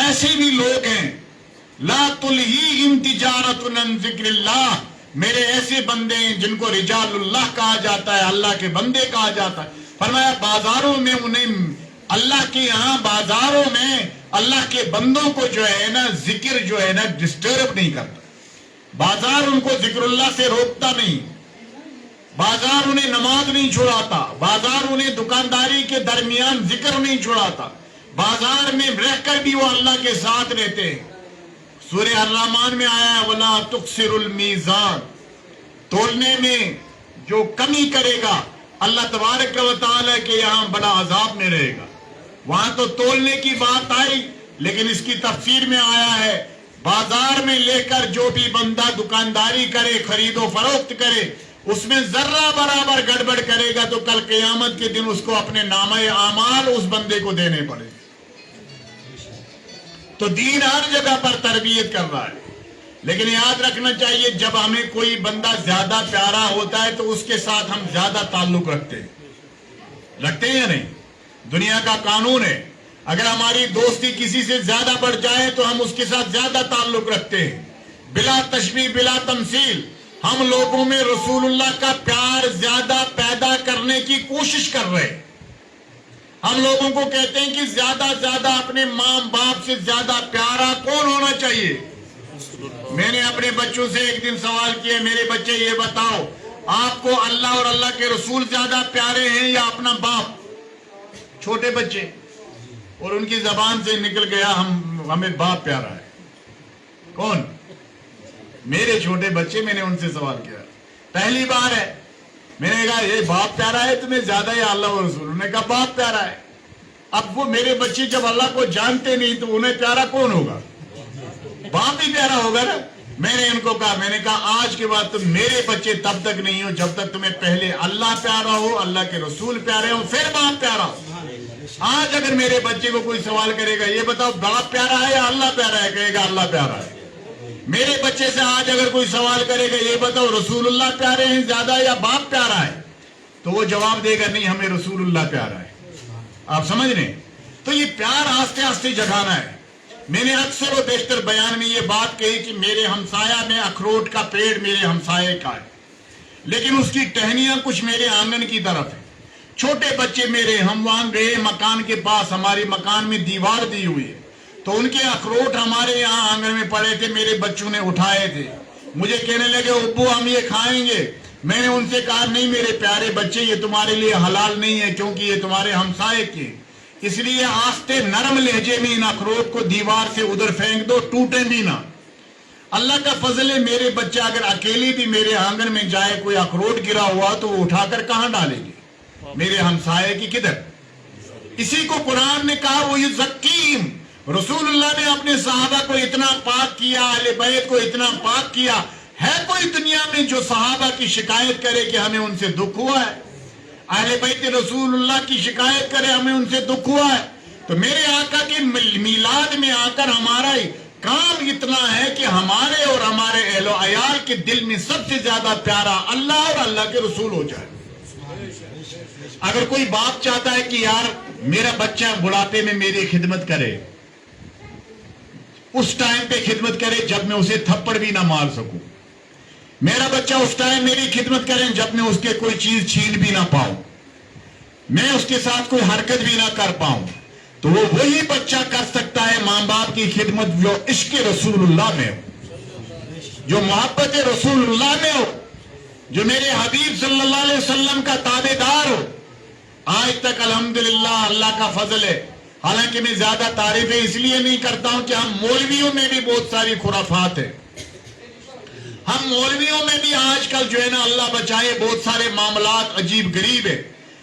ایسے بھی لوگ ہیں لا تلہیہم تجارت عن ذکر اللہ، میرے ایسے بندے ہیں جن کو رجال اللہ کہا جاتا ہے، اللہ کے بندے کہا جاتا ہے. فرمایا بازاروں میں انہیں اللہ کے یہاں بازاروں میں اللہ کے بندوں کو جو ہے نا ذکر جو ہے نا ڈسٹرب نہیں کرتا. بازار ان کو ذکر اللہ سے روکتا نہیں، بازار انہیں نماز نہیں چھڑاتا، بازار انہیں دکانداری کے درمیان ذکر نہیں چھڑاتا، بازار میں رہ کر بھی وہ اللہ کے ساتھ رہتے ہیں. سورہ الرحمن میں آیا ہے وَلَا تُقْصِرُ الْمِيزَانَ، تولنے میں جو کمی کرے گا اللہ تبارک و تعالیٰ کے یہاں بڑا عذاب میں رہے گا. وہاں تو تولنے کی بات آئی، لیکن اس کی تفسیر میں آیا ہے بازار میں لے کر جو بھی بندہ دکانداری کرے، خرید و فروخت کرے، اس میں ذرہ برابر گڑبڑ کرے گا تو کل قیامت کے دن اس کو اپنے نامہ اعمال اس بندے کو دینے پڑے. تو دین ہر جگہ پر تربیت کر رہا ہے، لیکن یاد رکھنا چاہیے جب ہمیں کوئی بندہ زیادہ پیارا ہوتا ہے تو اس کے ساتھ ہم زیادہ تعلق رکھتے ہیں یا نہیں؟ دنیا کا قانون ہے، اگر ہماری دوستی کسی سے زیادہ بڑھ جائے تو ہم اس کے ساتھ زیادہ تعلق رکھتے ہیں. بلا تشبیہ بلا تمثیل ہم لوگوں میں رسول اللہ کا پیار زیادہ پیدا کرنے کی کوشش کر رہے ہیں. ہم لوگوں کو کہتے ہیں کہ زیادہ اپنے ماں باپ سے زیادہ پیارا کون ہونا چاہیے. میں نے اپنے بچوں سے ایک دن سوال کیا، میرے بچے یہ بتاؤ آپ کو اللہ اور اللہ کے رسول زیادہ پیارے ہیں یا اپنا باپ؟ چھوٹے بچے، اور ان کی زبان سے نکل گیا ہمیں باپ پیارا ہے. کون؟ میرے چھوٹے بچے. میں نے ان سے سوال کیا، پہلی بار ہے، میں نے کہا یہ باپ پیارا ہے تمہیں زیادہ یا اللہ و رسول؟ انہوں نے کہا باپ پیارا ہے. اب وہ میرے بچے جب اللہ کو جانتے نہیں تو انہیں پیارا کون ہوگا؟ باپ ہی پیارا ہوگا نا. میں نے ان کو کہا، میں نے کہا آج کے بعد تم میرے بچے تب تک نہیں ہو جب تک تمہیں پہلے اللہ پیارا ہو، اللہ کے رسول پیارے ہو، پھر باپ پیارا ہو. آج اگر میرے بچے کو کوئی سوال کرے گا یہ بتاؤ باپ پیارا ہے یا اللہ پیارا ہے، کہے گا اللہ پیارا ہے. میرے بچے سے آج اگر کوئی سوال کرے گا یہ بتاؤ رسول اللہ پیارے ہیں زیادہ یا باپ پیارا ہے، تو وہ جواب دے گا نہیں ہمیں رسول اللہ پیارا ہے. آپ سمجھ رہے ہیں؟ تو یہ پیار آہستہ آہستہ جگانا ہے. میں نے اکثر و بیشتر بیان میں یہ بات کہی کہ میرے ہمسایہ میں اخروٹ کا پیڑ میرے ہمسائے کا ہے، لیکن اس کی ٹہنیاں کچھ میرے آنگن کی طرف ہیں. چھوٹے بچے میرے، ہم وہاں گئے مکان کے پاس، ہماری مکان میں دیوار دی ہوئی ہے، تو ان کے اخروٹ ہمارے یہاں آنگن میں پڑے تھے، میرے بچوں نے اٹھائے تھے. مجھے کہنے لگے ابو ہم یہ کھائیں گے. میں نے ان سے کہا نہیں میرے پیارے بچے یہ تمہارے لیے حلال نہیں ہے کیونکہ یہ تمہارے ہمسائے کے، اس لیے آہستہ نرم لہجے میں ان اخروٹ کو دیوار سے ادھر پھینک دو، ٹوٹیں بھی نہ. اللہ کا فضل ہے میرے بچہ اگر اکیلی بھی میرے آنگن میں جائے کوئی اخروٹ گرا ہوا تو وہ اٹھا کر کہاں ڈالے گی؟ میرے ہمسائے کی کدھر. اسی کو قرآن نے کہا وہ یزکیم. رسول اللہ نے اپنے صحابہ کو اتنا پاک کیا، اہل بیت کو اتنا پاک کیا. ہے کوئی دنیا میں جو صحابہ کی شکایت کرے کہ ہمیں ان سے دکھ ہوا ہے؟ اہل بیت رسول اللہ کی شکایت کرے ہمیں ان سے دکھ ہوا ہے؟ تو میرے آقا کے میلاد میں آ کر ہمارا کام اتنا ہے کہ ہمارے اور ہمارے اہل و عیال کے دل میں سب سے زیادہ پیارا اللہ اور اللہ کے رسول ہو جائے. اگر کوئی باپ چاہتا ہے کہ یار میرا بچہ بڑھاپے میں میری خدمت کرے، اس ٹائم پہ خدمت کرے جب میں اسے تھپڑ بھی نہ مار سکوں، میرا بچہ اس ٹائم میری خدمت کرے جب میں اس کے کوئی چیز چھین بھی نہ پاؤں، میں اس کے ساتھ کوئی حرکت بھی نہ کر پاؤں، تو وہ وہی بچہ کر سکتا ہے ماں باپ کی خدمت جو عشق رسول اللہ میں ہو، جو محبت رسول اللہ میں ہو، جو میرے حبیب صلی اللہ علیہ وسلم کا تابع دار ہو. آج تک الحمدللہ اللہ کا فضل ہے. حالانکہ میں زیادہ تعریفیں اس لیے نہیں کرتا ہوں کہ ہم مولویوں میں بھی بہت ساری خرافات ہیں. ہم مولویوں میں بھی آج کل جو ہے نا اللہ بچائے بہت سارے معاملات عجیب غریب ہیں،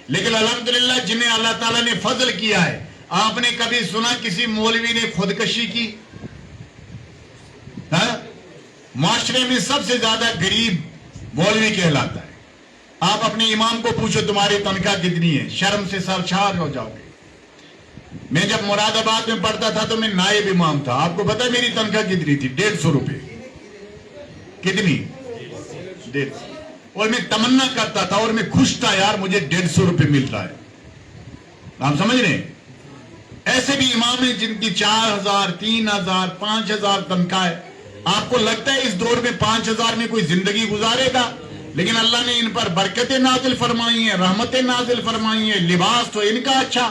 لیکن الحمدللہ جنہیں اللہ تعالیٰ نے فضل کیا ہے. آپ نے کبھی سنا کسی مولوی نے خودکشی کی؟ معاشرے میں سب سے زیادہ غریب مولوی کہلاتا ہے. آپ اپنے امام کو پوچھو تمہاری تنخواہ کتنی ہے، شرم سے سرشار ہو جاؤ گے. میں جب مراد آباد میں پڑھتا تھا تو میں نائب امام تھا. آپ کو پتا ہے میری تنخواہ کتنی تھی؟ 150 روپے. کتنی؟ 150. اور میں تمنا کرتا تھا اور میں خوش تھا یار مجھے 150 روپے مل رہا ہے. آپ سمجھ رہے ہیں؟ ایسے بھی امام ہیں جن کی 4,000 3,000 5,000 تنخواہ ہے. آپ کو لگتا ہے اس دور میں 5,000 میں کوئی زندگی گزارے گا؟ لیکن اللہ نے ان پر برکتیں نازل فرمائی ہیں، رحمتیں نازل فرمائی ہیں. لباس تو ان کا اچھا،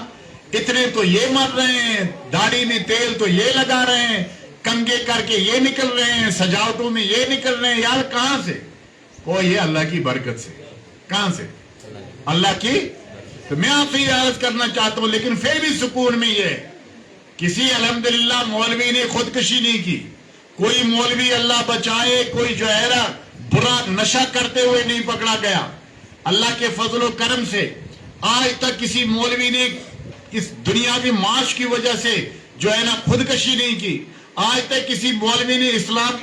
اتنے تو یہ مر رہے ہیں، داڑھی میں تیل تو یہ لگا رہے ہیں، کنگے کر کے یہ نکل رہے ہیں، سجاوٹوں میں یہ نکل رہے ہیں. یار کہاں سے؟ وہ یہ اللہ کی برکت سے. کہاں سے؟ اللہ کی. تو میں آپ سے یہ عرض کرنا چاہتا ہوں، لیکن پھر بھی سکون میں یہ کسی الحمدللہ مولوی نے خودکشی نہیں کی، کوئی مولوی اللہ بچائے کوئی جو ہے نا برا نشہ کرتے ہوئے نہیں پکڑا گیا. اللہ کے فضل و کرم سے آج تک کسی مولوی نے اس دنیاوی معاش کی وجہ سے جو ہے نا خودکشی نہیں کی. آج تک کسی مولوی نے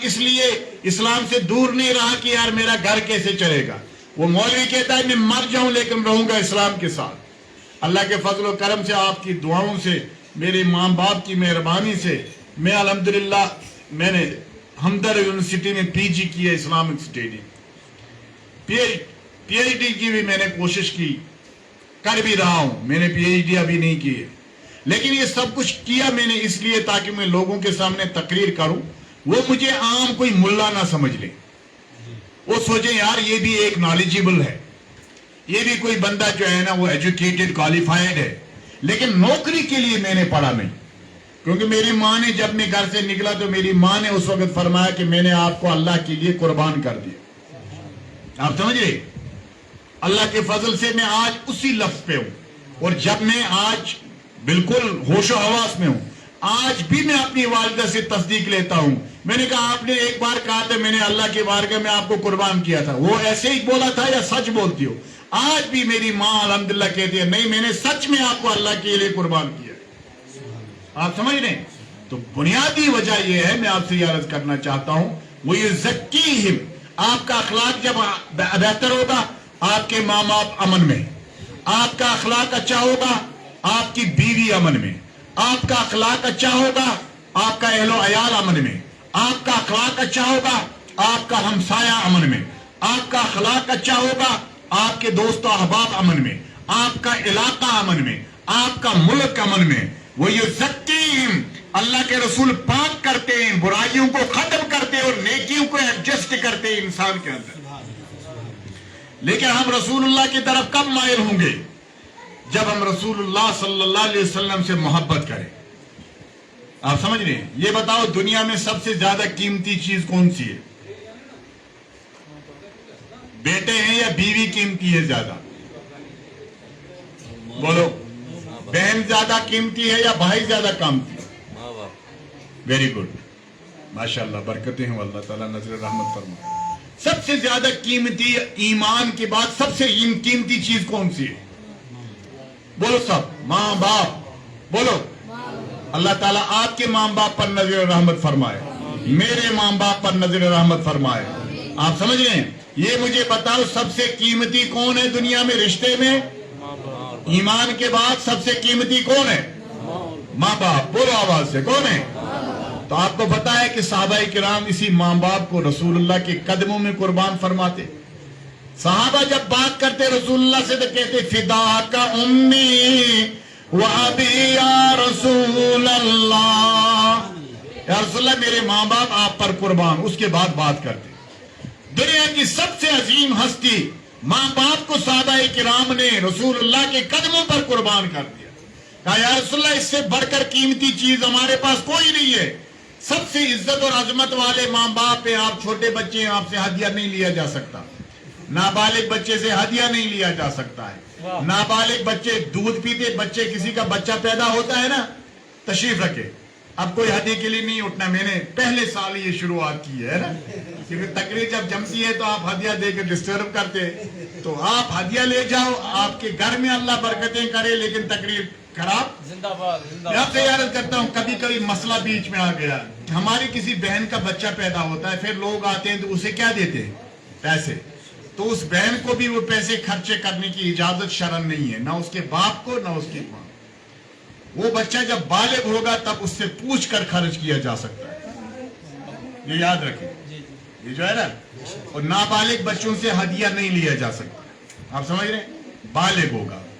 اس لیے اسلام سے دور نہیں رہا کہ یار میرا گھر کیسے چلے گا. وہ مولوی کہتا ہے میں مر جاؤں لیکن رہوں گا اسلام کے ساتھ. اللہ کے فضل و کرم سے، آپ کی دعاؤں سے، میرے ماں باپ کی مہربانی سے میں الحمدللہ میں نے ہمدرد یونیورسٹی میں پی جی کی ہے، Islamic study. P H D کی بھی میں نے کوشش کی، کر بھی رہا ہوں. میں نے پی ایچ ڈی ابھی نہیں کی ہے، لیکن یہ سب کچھ کیا میں نے اس لیے تاکہ میں لوگوں کے سامنے تقریر کروں، وہ مجھے عام کوئی ملا نہ سمجھ لیں. وہ سوچیں یار یہ بھی ایک نالجیبل ہے، یہ بھی کوئی بندہ جو ہے نا وہ ایجوکیٹڈ کوالیفائڈ ہے. لیکن نوکری کے لیے میں نے پڑھا نہیں، کیونکہ میری ماں نے جب میں گھر سے نکلا تو میری ماں نے اس وقت فرمایا کہ میں نے آپ کو اللہ کے لیے قربان کر دیا. آپ سمجھ رہے؟ اللہ کے فضل سے میں آج اسی لفظ پہ ہوں. اور جب میں آج بالکل ہوش و حواس میں ہوں، آج بھی میں اپنی والدہ سے تصدیق لیتا ہوں. میں نے کہا آپ نے ایک بار کہا تھا میں نے اللہ کے بارگاہ میں آپ کو قربان کیا تھا، وہ ایسے ہی بولا تھا یا سچ بولتی ہو؟ آج بھی میری ماں الحمدللہ کہتی ہے نہیں میں نے سچ میں آپ کو اللہ کے لیے قربان کیا. آپ سمجھ رہے ہیں؟ تو بنیادی وجہ یہ ہے، میں آپ سے یہ عرض کرنا چاہتا ہوں، وَيُزَكِّيهِمْ. آپ کا اخلاق جب بہتر ہوگا، آپ کے ماں باپ امن میں، آپ کا اخلاق اچھا ہوگا، آپ کی بیوی امن میں، آپ کا اخلاق اچھا ہوگا، آپ کا اہل و عیال امن میں، آپ کا اخلاق اچھا ہوگا، آپ کا ہمسایہ امن میں، آپ کا اخلاق اچھا ہوگا، آپ کے دوست و احباب امن میں، آپ کا علاقہ امن میں، آپ کا ملک امن میں. وَيُزَكِّيهِمْ. اللہ کے رسول پاک کرتے ہیں، برائیوں کو ختم کرتے اور نیکیوں کو ایڈجسٹ کرتے ہیں انسان کے اندر. لیکن ہم رسول اللہ کی طرف کب مائل ہوں گے؟ جب ہم رسول اللہ صلی اللہ علیہ وسلم سے محبت کریں. آپ سمجھ رہے ہیں؟ یہ بتاؤ دنیا میں سب سے زیادہ قیمتی چیز کون سی ہے؟ بیٹے ہیں یا بیوی قیمتی ہے زیادہ؟ بولو. بہن زیادہ قیمتی ہے یا بھائی زیادہ قیمتی ہے؟ ویری گڈ، ماشاءاللہ، برکتیں ہیں، اللہ تعالیٰ نظر رحمت فرمائے. سب سے زیادہ قیمتی ایمان کے بعد سب سے قیمتی چیز کون سی ہے؟ بولو سب. ماں باپ. بولو. اللہ تعالیٰ آپ کے ماں باپ پر نظر رحمت فرمائے، میرے ماں باپ پر نظر رحمت فرمائے. آپ سمجھ رہے ہیں؟ یہ مجھے بتاؤ سب سے قیمتی کون ہے دنیا میں رشتے میں؟ ایمان کے بعد سب سے قیمتی کون ہے؟ ماں باپ. بولو آواز سے، کون ہے؟ تو آپ کو پتا ہے کہ صحابہ کرام اسی ماں باپ کو رسول اللہ کے قدموں میں قربان فرماتے. صحابہ جب بات کرتے رسول اللہ سے تو کہتے فداک امی و ابی یا رسول اللہ. یا رسول اللہ میرے ماں باپ آپ پر قربان. اس کے بعد بات کرتے. دنیا کی سب سے عظیم ہستی ماں باپ کو صحابہ کرام نے رسول اللہ کے قدموں پر قربان کر دیا. کہا یا رسول اللہ اس سے بڑھ کر قیمتی چیز ہمارے پاس کوئی نہیں ہے. سب سے عزت اور عظمت والے ماں باپ ہیں. آپ چھوٹے بچے ہیں، آپ سے ہدیہ نہیں لیا جا سکتا. نابالغ بچے سے ہدیہ نہیں لیا جا سکتا ہے. نابالغ بچے دودھ پیتے، بچے کسی کا بچہ پیدا ہوتا ہے نا، تشریف رکھے، اب کوئی ہدیے کے لیے نہیں اٹھنا. میں نے پہلے سال یہ شروعات کی ہے نا، کیونکہ تقریر جب جمتی ہے تو آپ ہدیہ دے کے ڈسٹرب کرتے. تو آپ ہدیہ لے جاؤ، آپ کے گھر میں اللہ برکتیں کرے، لیکن تقریر خراب. میں آپ سے عرض کرتا ہوں کبھی کبھی مسئلہ بیچ میں آ گیا. ہماری کسی بہن کا بچہ پیدا ہوتا ہے، پھر لوگ آتے ہیں تو اسے کیا دیتے ہیں؟ پیسے. تو اس بہن کو بھی وہ پیسے خرچے کرنے کی اجازت شرعن نہیں ہے، نہ اس کے باپ کو نہ اس کی ماں. وہ بچہ جب بالغ ہوگا تب اس سے پوچھ کر خرچ کیا جا سکتا ہے. یہ یاد رکھیں، یہ جو ہے نا، اور نابالغ بچوں سے ہدیہ نہیں لیا جا سکتا. آپ سمجھ رہے ہیں؟ بالغ ہوگا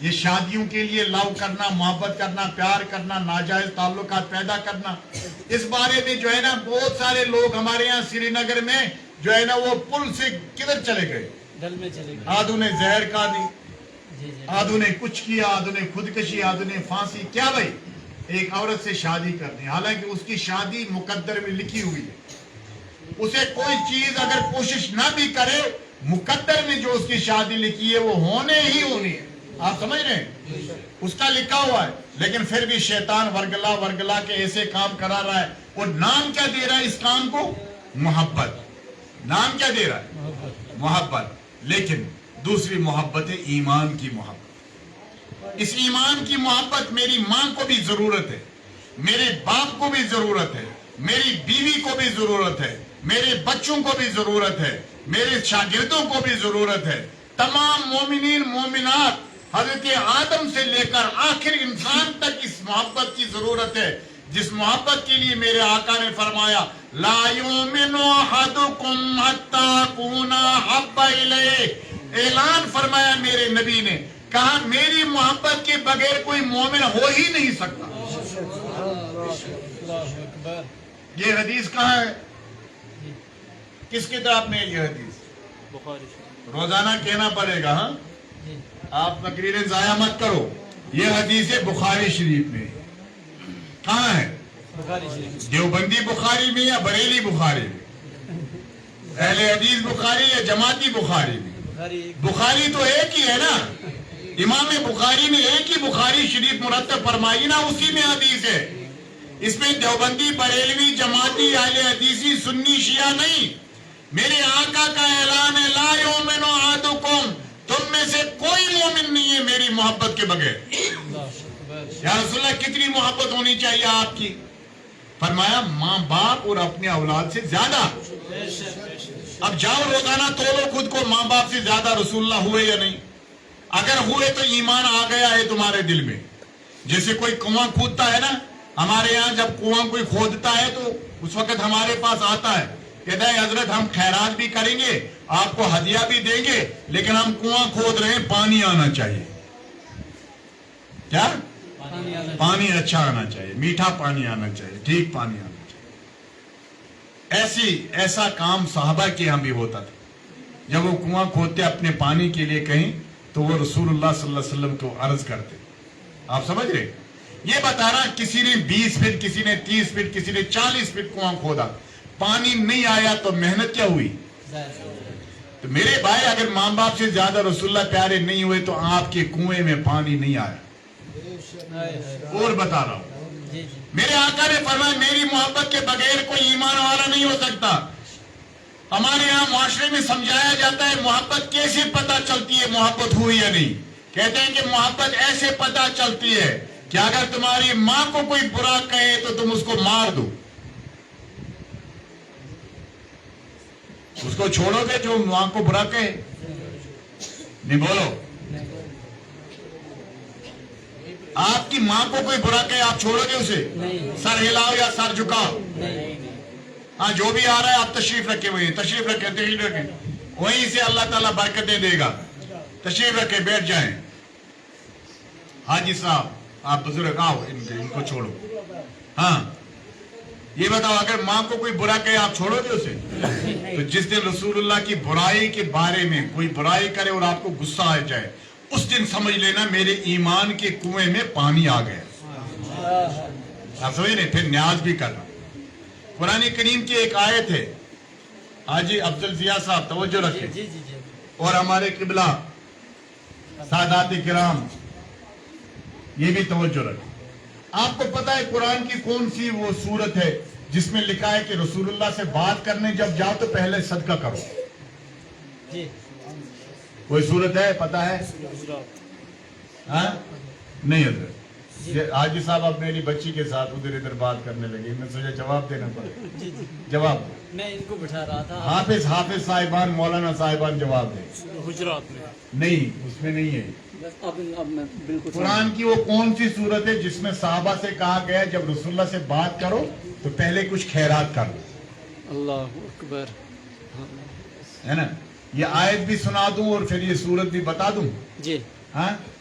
یہ شادیوں کے لیے لو کرنا، محبت کرنا، پیار کرنا، ناجائز تعلقات پیدا کرنا، اس بارے میں جو ہے نا بہت سارے لوگ ہمارے یہاں سری نگر میں جو ہے نا وہ پل سے کدھر چلے گئے، ڈل میں چلے گئے. آدھوں نے زہر کھا دی، جی جی آدھوں نے کچھ کیا، آدھوں نے خودکشی، آدھوں نے پھانسی. کیا بھائی ایک عورت سے شادی کرنی، حالانکہ اس کی شادی مقدر میں لکھی ہوئی ہے. اسے کوئی چیز اگر کوشش نہ بھی کرے، مقدر میں جو اس کی شادی لکھی ہے وہ ہونے ہی ہونی ہے. آپ سمجھ رہے ہیں؟ اس کا لکھا ہوا ہے، لیکن پھر بھی شیطان ورگلا کے ایسے کام کرا رہا ہے. اور نام کیا دے رہا ہے اس کام کو؟ محبت. نام کیا دے رہا ہے؟ محبت. لیکن دوسری محبت ہے ایمان کی محبت. اس ایمان کی محبت میری ماں کو بھی ضرورت ہے، میرے باپ کو بھی ضرورت ہے، میری بیوی کو بھی ضرورت ہے، میرے بچوں کو بھی ضرورت ہے، میرے شاگردوں کو بھی ضرورت ہے. تمام مومنین مومنات حضرت آدم سے لے کر آخر انسان تک اس محبت کی ضرورت ہے، جس محبت کے لیے میرے آقا نے فرمایا لا یؤمن احدکم حتی اکون احب الیہ. اعلان فرمایا میرے نبی نے، کہا میری محبت کے بغیر کوئی مومن ہو ہی نہیں سکتا. اللہ اکبر. یہ حدیث کہاں ہے؟ کس کتاب میں یہ حدیث؟ بخاری. روزانہ کہنا پڑے گا. ہاں جی آپ تقریریں ضائع مت کرو. یہ حدیث ہے بخاری شریف میں. کہاں ہے؟ بخاری شریف. دیوبندی بخاری میں یا بریلی بخاری میں؟ اہل حدیث بخاری یا جماعتی بخاری میں؟ بخاری ایک. بخاری تو ایک ہی ہے نا. امام بخاری نے ایک ہی بخاری شریف مرتب فرمائی نا، اسی میں حدیث ہے. اس میں دیوبندی، بریلوی، جماعتی، اہل حدیثی، سنی، شیعہ نہیں. میرے آقا کا اعلان ہے لا یؤمن احدکم، تم میں سے کوئی مومن نہیں ہے میری محبت کے بغیر. اللہ اکبر. یا رسول اللہ کتنی محبت ہونی چاہیے آپ کی؟ فرمایا ماں باپ اور اپنے اولاد سے زیادہ. اب جاؤ روزانہ تولو خود کو، ماں باپ سے زیادہ رسول اللہ ہوئے یا نہیں؟ اگر ہوئے تو ایمان آ گیا ہے تمہارے دل میں. جیسے کوئی کنواں کھودتا ہے نا، ہمارے یہاں جب کنواں کوئی کھودتا ہے تو اس وقت ہمارے پاس آتا ہے، کہتا ہے حضرت ہم خیرات بھی کریں گے، آپ کو ہدیہ بھی دیں گے، لیکن ہم کنواں کھود رہے ہیں، پانی آنا چاہیے. کیا؟ پانی اچھا آنا چاہیے، میٹھا پانی آنا چاہیے، ٹھیک پانی آنا چاہیے. ایسا کام صحابہ کے یہاں بھی ہوتا تھا. جب وہ کنواں کھودتے اپنے پانی کے لیے کہیں تو وہ رسول اللہ صلی اللہ علیہ وسلم کو عرض کرتے. آپ سمجھ رہے؟ یہ بتا رہا کسی نے 20 فٹ، کسی نے 30 فٹ، کسی نے 40 فٹ کنواں کھودا، پانی نہیں آیا تو محنت کیا ہوئی؟ تو میرے بھائی اگر ماں باپ سے زیادہ رسول اللہ پیارے نہیں ہوئے تو آپ کے کنویں میں پانی نہیں آیا. اور بتا رہا ہوں، جی جی. میرے آقا نے فرمایا میری محبت کے بغیر کوئی ایمان والا نہیں ہو سکتا. ہمارے یہاں معاشرے میں سمجھایا جاتا ہے محبت کیسے پتہ چلتی ہے محبت ہوئی یا نہیں. کہتے ہیں کہ محبت ایسے پتہ چلتی ہے کہ اگر تمہاری ماں کو کوئی برا کہے تو تم اس کو مار دو. اس کو چھوڑو گے جو ماں کو برا کہے؟ نہیں بولو. آپ کی ماں کو کوئی برا کہے آپ چھوڑو گے اسے؟ سر ہلاؤ یا سر جھکاؤ؟ ہاں جو بھی آ رہا ہے آپ تشریف رکھے ہوئے، تشریف رکھیں، وہیں سے اللہ تعالیٰ برکتیں دے گا. تشریف رکھیں، بیٹھ جائیں. حاجی صاحب آپ بزرگ آؤ، ان کو چھوڑو. ہاں یہ بتاؤ اگر ماں کو کوئی برا کہے آپ چھوڑو گے اسے؟ تو جس دن رسول اللہ کی برائی کے بارے میں کوئی برائی کرے اور آپ کو غصہ آ جائے، اس دن سمجھ لینا میرے ایمان کے کنویں میں پانی آ گیا. آپ سمجھ رہے؟ پھر نیاز بھی کرنا. قرآن کریم کی ایک آیت ہے، حاجی افضل ضیاء صاحب توجہ رکھیں، جی جی جی. اور ہمارے قبلہ سادات کرام یہ بھی توجہ رکھیں. آپ کو پتا ہے قرآن کی کون سی وہ سورت ہے جس میں لکھا ہے کہ رسول اللہ سے بات کرنے جب جاؤ تو پہلے صدقہ کرو؟ جی. کوئی سورت ہے پتا ہے؟ ہاں نہیں حضرت. حاجی صاحب اب میری بچی کے ساتھ ادھر ادھر بات کرنے لگے، میں سوچا جواب دینا پڑے. جی جی. جواب میں ان کو بٹھا رہا تھا. حافظ صاحبان، مولانا صاحبان جواب دیں. گجرات میں نہیں، اس میں نہیں ہے. اب میں بالکل. قرآن کی وہ کون سی صورت ہے جس میں صحابہ سے کہا گیا جب رسول اللہ سے بات کرو تو پہلے کچھ خیرات کر لو؟ اللہ اکبر. ہے نا؟ یہ آیت بھی سنا دوں اور پھر یہ صورت بھی بتا دوں. جی. ہاں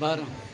12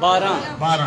12।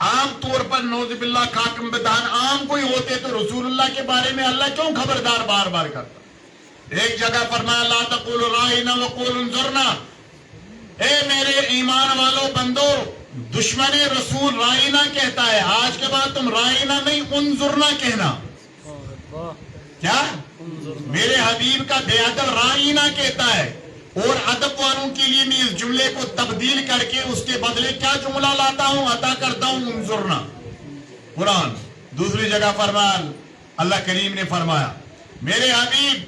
عام طور پر نوز باللہ خاکم بدان عام کوئی ہوتے تو رسول اللہ کے بارے میں اللہ کیوں خبردار بار بار کرتا؟ ایک جگہ فرمایا لا تقولوا رائنا وقولوا انظرنا، اے میرے ایمان والو بندو، دشمن رسول رائنا کہتا ہے، آج کے بعد تم رائنا نہیں انظرنا کہنا۔ کیا؟ میرے حبیب کا بے ادب رائنا کہتا ہے، اور ادب والوں کے لیے میں اس جملے کو تبدیل کر کے اس کے بدلے کیا جملہ لاتا ہوں، عطا کرتا ہوں، انظرنا۔ قرآن دوسری جگہ فرمایا، اللہ کریم نے فرمایا میرے حبیب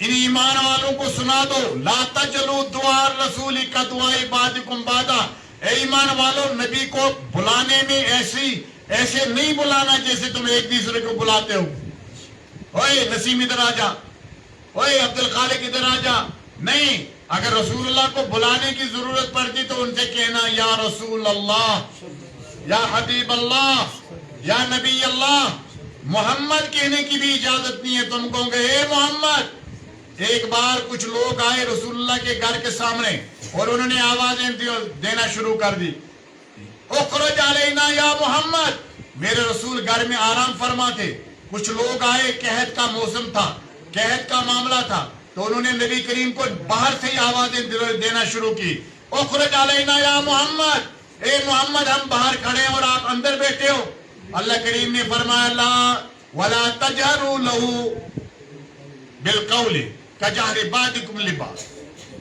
ان ایمان والوں کو سنا دو، لا تجلوا دعاء الرسول کدعاء بعضکم بعضا، اے ایمان والو نبی کو بلانے میں ایسے نہیں بلانا جیسے تم ایک دوسرے کو بلاتے ہو، اوے نسیم ادھر آ جا، اوے عبد الخالق ادھر آ جا، نہیں۔ اگر رسول اللہ کو بلانے کی ضرورت پڑتی تو ان سے کہنا یا رسول اللہ، یا حبیب اللہ، یا نبی اللہ۔ محمد کہنے کی بھی اجازت نہیں ہے، تم کہو گے اے محمد۔ ایک بار کچھ لوگ آئے رسول اللہ کے گھر کے سامنے اور انہوں نے آوازیں دینا شروع کر دی، اخرج علینا یا محمد۔ میرے رسول گھر میں آرام فرما تھے، کچھ لوگ آئے، قحط کا موسم تھا، قحط کا معاملہ تھا، تو انہوں نے نبی کریم کو باہر سے ہی آوازیں دینا شروع کی، اخرج علینا یا محمد، اے محمد ہم باہر کھڑے ہیں اور آپ اندر بیٹھے ہو۔ اللہ کریم نے فرمایا لا ولا تجہروا لہ بالقول کجہر بعضکم لبعض،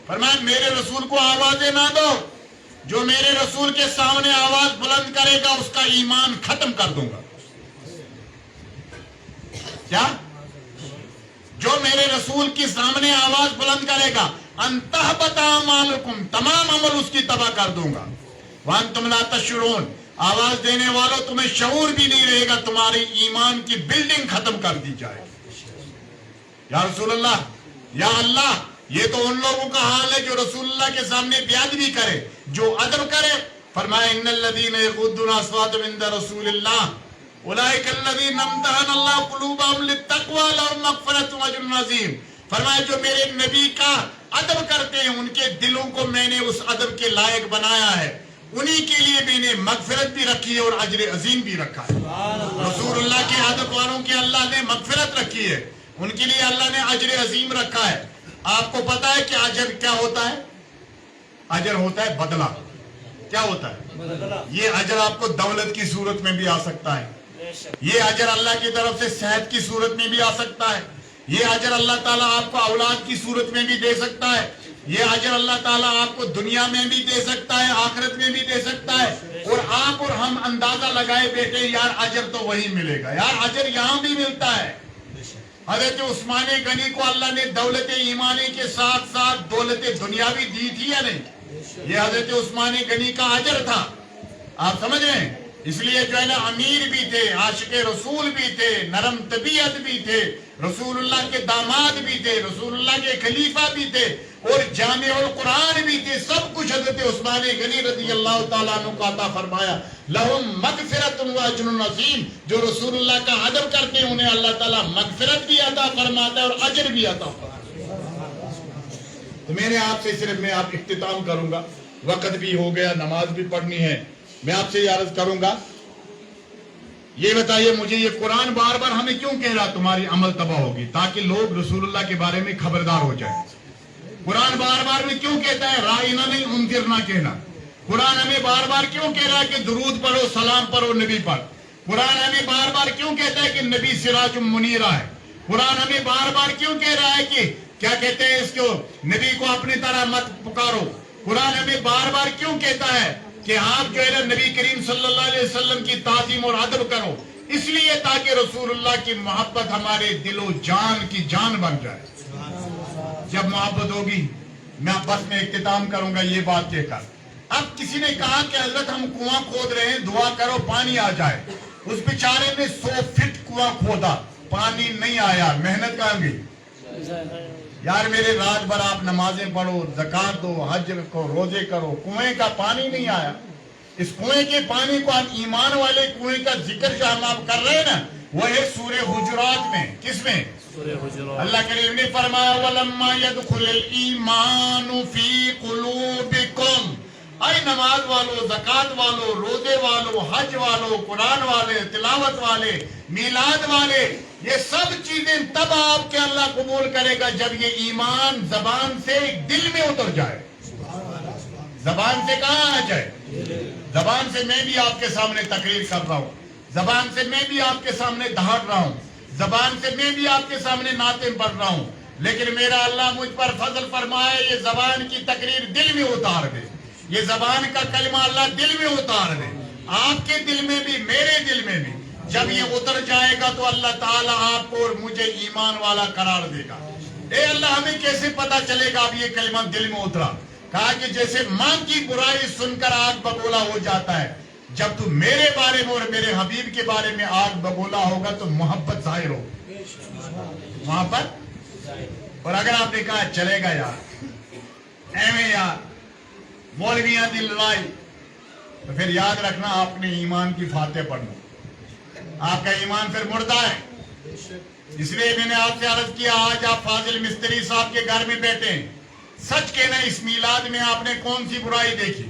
فرمایا میرے رسول کو آوازیں نہ دو، جو میرے رسول کے سامنے آواز بلند کرے گا اس کا ایمان ختم کر دوں گا۔ کیا؟ جو میرے رسول کے سامنے آواز بلند کرے گا، انتہبط اعمالکم، تمام عمل اس کی تباہ کر دوں گا، وانتم لا تشعرون، آواز دینے والوں تمہیں شعور بھی نہیں رہے گا، تمہاری ایمان کی بلڈنگ ختم کر دی جائے۔ یا رسول اللہ، یا اللہ، یہ تو ان لوگوں کا حال ہے جو رسول اللہ کے سامنے بیعت بھی کرے، جو ادب کرے۔ فرمایا ان الذین یغضون اصواتهم عند رسول اللہ اولئک الذین امتحن اللہ قلوبهم للتقوی لهم مغفرۃ واجر عظیم۔ فرمایا جو میرے نبی کا ادب کرتے ہیں ان کے دلوں کو میں نے اس ادب کے لائق بنایا ہے، انہی کے لیے میں نے مغفرت بھی رکھی ہے اور اجر عظیم بھی رکھا ہے۔ رسول اللہ کے ادب والوں کے اللہ نے مغفرت رکھی ہے، ان کے لیے اللہ نے اجر عظیم رکھا ہے۔ آپ کو پتا ہے کہ اجر کیا ہوتا ہے؟ اجر ہوتا ہے بدلہ۔ کیا ہوتا ہے؟ یہ اجر آپ کو دولت کی صورت میں بھی آ سکتا ہے، یہ اجر اللہ کی طرف سے صحت کی صورت میں بھی آ سکتا ہے، یہ اجر اللہ تعالیٰ آپ کو اولاد کی صورت میں بھی دے سکتا ہے، یہ اجر اللہ تعالیٰ آپ کو دنیا میں بھی دے سکتا ہے، آخرت میں بھی دے سکتا ہے۔ اور آپ اور ہم اندازہ لگائے بیٹھے یار اجر تو وہی ملے گا، یار اجر یہاں بھی ملتا ہے۔ حضرت عثمان غنی کو اللہ نے دولت ایمانی کے ساتھ ساتھ دولت دنیاوی دی تھی یا نہیں؟ یہ حضرت عثمان غنی کا اجر تھا، آپ سمجھ رہے ہیں؟ اس لیے جو ہے نا امیر بھی تھے، عاشق رسول بھی تھے، نرم طبیعت بھی تھے، رسول اللہ کے داماد بھی تھے، رسول اللہ کے خلیفہ بھی تھے، اور جامع القرآن بھی تھے، سب کچھ حضرت عثمان غنی رضی اللہ تعالیٰ عنہ کو عطا فرمایا۔ لہم مغفرۃ واجر عظیم، جو رسول اللہ کا ادب کرتے ہیں انہیں اللہ تعالیٰ مغفرت بھی عطا فرماتا ہے اور اجر بھی عطا فرماتا ہے۔ تو میں نے آپ سے صرف میں آپ اختتام کروں گا، وقت بھی ہو گیا، نماز بھی پڑھنی ہے، میں آپ سے یہ عرض کروں گا، یہ بتائیے مجھے یہ قرآن بار بار ہمیں کیوں کہہ رہا تمہاری عمل تباہ ہوگی، تاکہ لوگ رسول اللہ کے بارے میں خبردار ہو جائیں۔ قرآن بار بار میں کیوں کہتا ہے رائنا نہیں انذرنا کہنا؟ قرآن ہمیں بار بار کیوں کہہ رہا ہے کہ درود پڑھو، سلام پڑھو نبی پر؟ قرآن ہمیں بار بار کیوں کہتا ہے کہ نبی سراج منیرہ ہے؟ قرآن ہمیں بار بار کیوں کہہ رہا ہے کہ کیا کہتے ہیں اس کو، نبی کو اپنی طرح مت پکارو؟ قرآن ہمیں بار بار کیوں کہتا ہے کہ آپ جو ہے نا نبی کریم صلی اللہ علیہ وسلم کی تعظیم اور ادب کرو؟ اس لیے تاکہ رسول اللہ کی محبت ہمارے دل و جان کی جان بن جائے۔ جب محبت ہوگی، میں بس میں اختتام کروں گا یہ بات کہہ کر، اب کسی نے کہا کہ حضرت ہم کنواں کھود رہے ہیں، دعا کرو پانی آ جائے۔ اس بیچارے نے 100 فٹ کنواں کھودا، پانی نہیں آیا، محنت کریں گے یار میرے، رات بھر آپ نمازیں پڑھو، زکات دو، حج کو، روزے کرو، کنویں کا پانی نہیں آیا۔ اس کنویں کے پانی کو آپ ایمان والے کنویں کا ذکر جو ہم آپ کر رہے ہیں نا، وہ ہے سورہ حجرات میں۔ کس میں؟ اللہ کریم نے فرمایا وَلَمَّا يَدْخُلِ الْإِيمَانُ فِي قُلُوبِكُمْ، آئی نماز والوں، زکات والوں، روزے والوں، حج والوں، قرآن والے، تلاوت والے، میلاد والے، یہ سب چیزیں تب آپ کے اللہ قبول کرے گا جب یہ ایمان زبان سے دل میں اتر جائے. زبان سے کہاں آ جائے؟ زبان سے میں بھی آپ کے سامنے تقریر کر رہا ہوں، زبان سے میں بھی آپ کے سامنے دہاڑ رہا ہوں، زبان سے میں بھی آپ کے سامنے نعتیں پڑھ رہا ہوں، لیکن میرا اللہ مجھ پر فضل فرمائے یہ زبان کی تقریر دل میں اتار دے، یہ زبان کا کلمہ اللہ دل میں اتار دے، آپ کے دل میں بھی میرے دل میں بھی. جب یہ اتر جائے گا تو اللہ تعالیٰ آپ کو اور مجھے ایمان والا قرار دے گا. اے اللہ ہمیں کیسے پتا چلے گا اب یہ کلمہ دل میں اترا؟ کہا کہ جیسے ماں کی برائی سن کر آگ بگولا ہو جاتا ہے، جب تو میرے بارے میں اور میرے حبیب کے بارے میں آگ بگولا ہوگا تو محبت ظاہر ہو، محبت. اور اگر آپ نے کہا چلے گا یار ایویں یار مولویاں دی لڑائی، تو پھر یاد رکھنا آپ نے ایمان کی فاتح پڑھنا، آپ کا ایمان پھر مردہ ہے. اس لیے میں نے آپ سے عرض کیا آج آپ فاضل مستری صاحب کے گھر میں بیٹھے ہیں، سچ کہنا اس میلاد میں آپ نے کون سی برائی دیکھی؟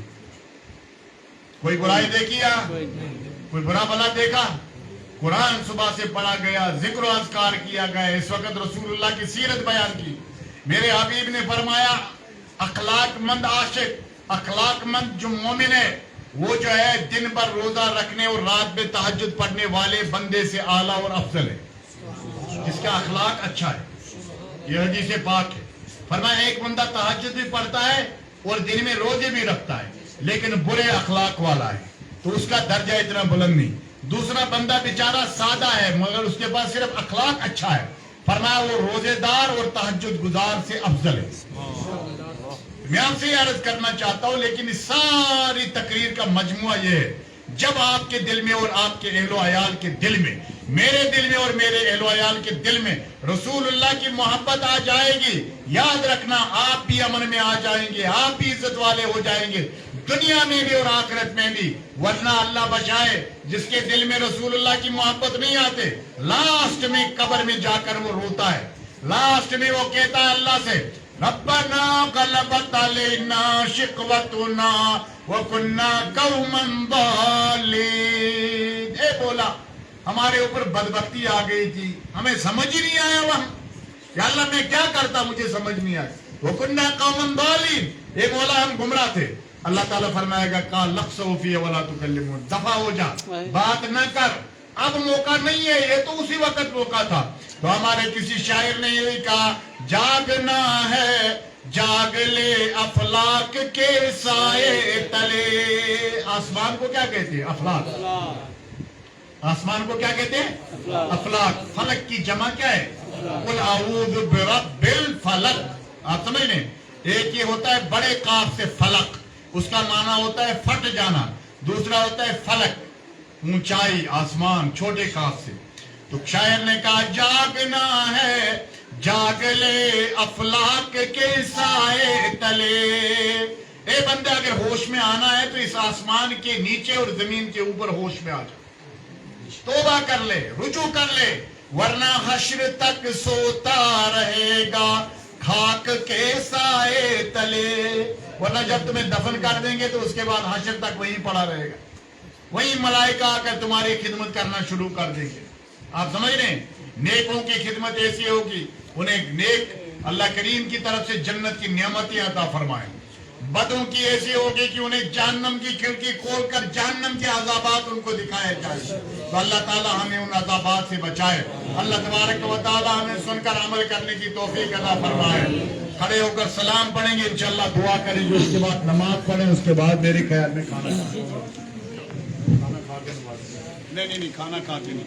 کوئی برائی دیکھی یا کوئی برا بلا دیکھا؟ قرآن صبح سے پڑھا گیا، ذکر و اذکار کیا گیا، اس وقت رسول اللہ کی سیرت بیان کی. میرے حبیب نے فرمایا اخلاق مند عاشق، اخلاق مند جو مومن ہے وہ جو ہے دن بھر روزہ رکھنے اور رات میں تہجد پڑھنے والے بندے سے اعلیٰ اور افضل ہے، جس کا اخلاق اچھا ہے. یہ حدیث پاک ہے. فرمایا ایک بندہ تہجد بھی پڑھتا ہے اور دن میں روزے بھی رکھتا ہے لیکن برے اخلاق والا ہے تو اس کا درجہ اتنا بلند نہیں. دوسرا بندہ بیچارہ سادہ ہے مگر اس کے پاس صرف اخلاق اچھا ہے، فرمایا وہ روزے دار اور تہجد گزار سے افضل ہے. میں آپ سے یہ عرض کرنا چاہتا ہوں لیکن اس ساری تقریر کا مجموعہ یہ ہے جب آپ کے دل میں اور آپ کے اہل و عیال کے دل میں، میرے دل میں اور میرے اہل و عیال کے دل میں رسول اللہ کی محبت آ جائے گی، یاد رکھنا آپ بھی امن میں آ جائیں گے، آپ بھی عزت والے ہو جائیں گے دنیا میں بھی اور آخرت میں بھی. ورنہ اللہ بچائے جس کے دل میں رسول اللہ کی محبت نہیں آتے، لاسٹ میں قبر میں جا کر وہ روتا ہے، لاسٹ میں وہ کہتا ہے اللہ سے ربنا غلبت علینا شقوتنا وَكُنَّا قَوْمًا ضَالِّينَ. اے بولا ہمارے اوپر بدبختی آ گئی تھی، ہمیں سمجھ ہی نہیں آیا وہاں، یا اللہ میں کیا کرتا مجھے سمجھ نہیں آیا. وَكُنَّا قَوْمًا ضَالِّينَ. اے مولا ہم گمراہ تھے. اللہ تعالیٰ فرمائے گا قَالَ لَخْسَوْا فِيهَا وَلَا تُكَلِّمُونَ. دفع ہو جا، بات نہ کر، اب موقع نہیں ہے، یہ تو اسی وقت موقع تھا. تو ہمارے کسی شاعر نے یہی کہا جاگنا ہے جاگ لے افلاک کے سائے تلے. آسمان کو کیا کہتے ہیں؟ افلاک. آسمان کو کیا کہتے ہیں؟ افلاک. فلک کی جمع کیا ہے؟ قل اعوذ برب الفلق. آپ سمجھ لیں، ایک یہ ہوتا ہے بڑے قاف سے فلق، اس کا معنی ہوتا ہے پھٹ جانا، دوسرا ہوتا ہے فلک اونچائی آسمان چھوٹے قاف سے. تو شاعر نے کہا جاگنا ہے جاگ لے افلاک کے سائے تلے. اے بندے اگر ہوش میں آنا ہے تو اس آسمان کے نیچے اور زمین کے اوپر ہوش میں آ جا، توبہ کر لے، رجوع کر لے، ورنہ حشر تک سوتا رہے گا خاک کے سائے تلے. ورنہ جب تمہیں دفن کر دیں گے تو اس کے بعد حشر تک وہیں پڑا رہے گا، وہیں ملائکہ آ کر تمہاری خدمت کرنا شروع کر دیں گے. آپ سمجھ رہے ہیں، نیکوں کی خدمت ایسی ہوگی انہیں نیک اللہ کریم کی طرف سے جنت کی نعمتیں عطا فرمائیں. بدوں کی ایسی ہوگی کہ انہیں جہنم کی کھڑکی کھول کر جہنم کے عذابات ان کو دکھائے جائیں. تو اللہ تعالی ہمیں ان عذابات سے بچائے. اللہ تبارک و تعالی ہمیں سن کر عمل کرنے کی توفیق عطا فرمائے. کھڑے ہو کر سلام پڑھیں گے، انشاءاللہ دعا کریں گے، اس کے بعد نماز پڑھیں، اس کے بعد میرے خیال میں کھانا کھا کے نہیں کھانا کھا کے نہیں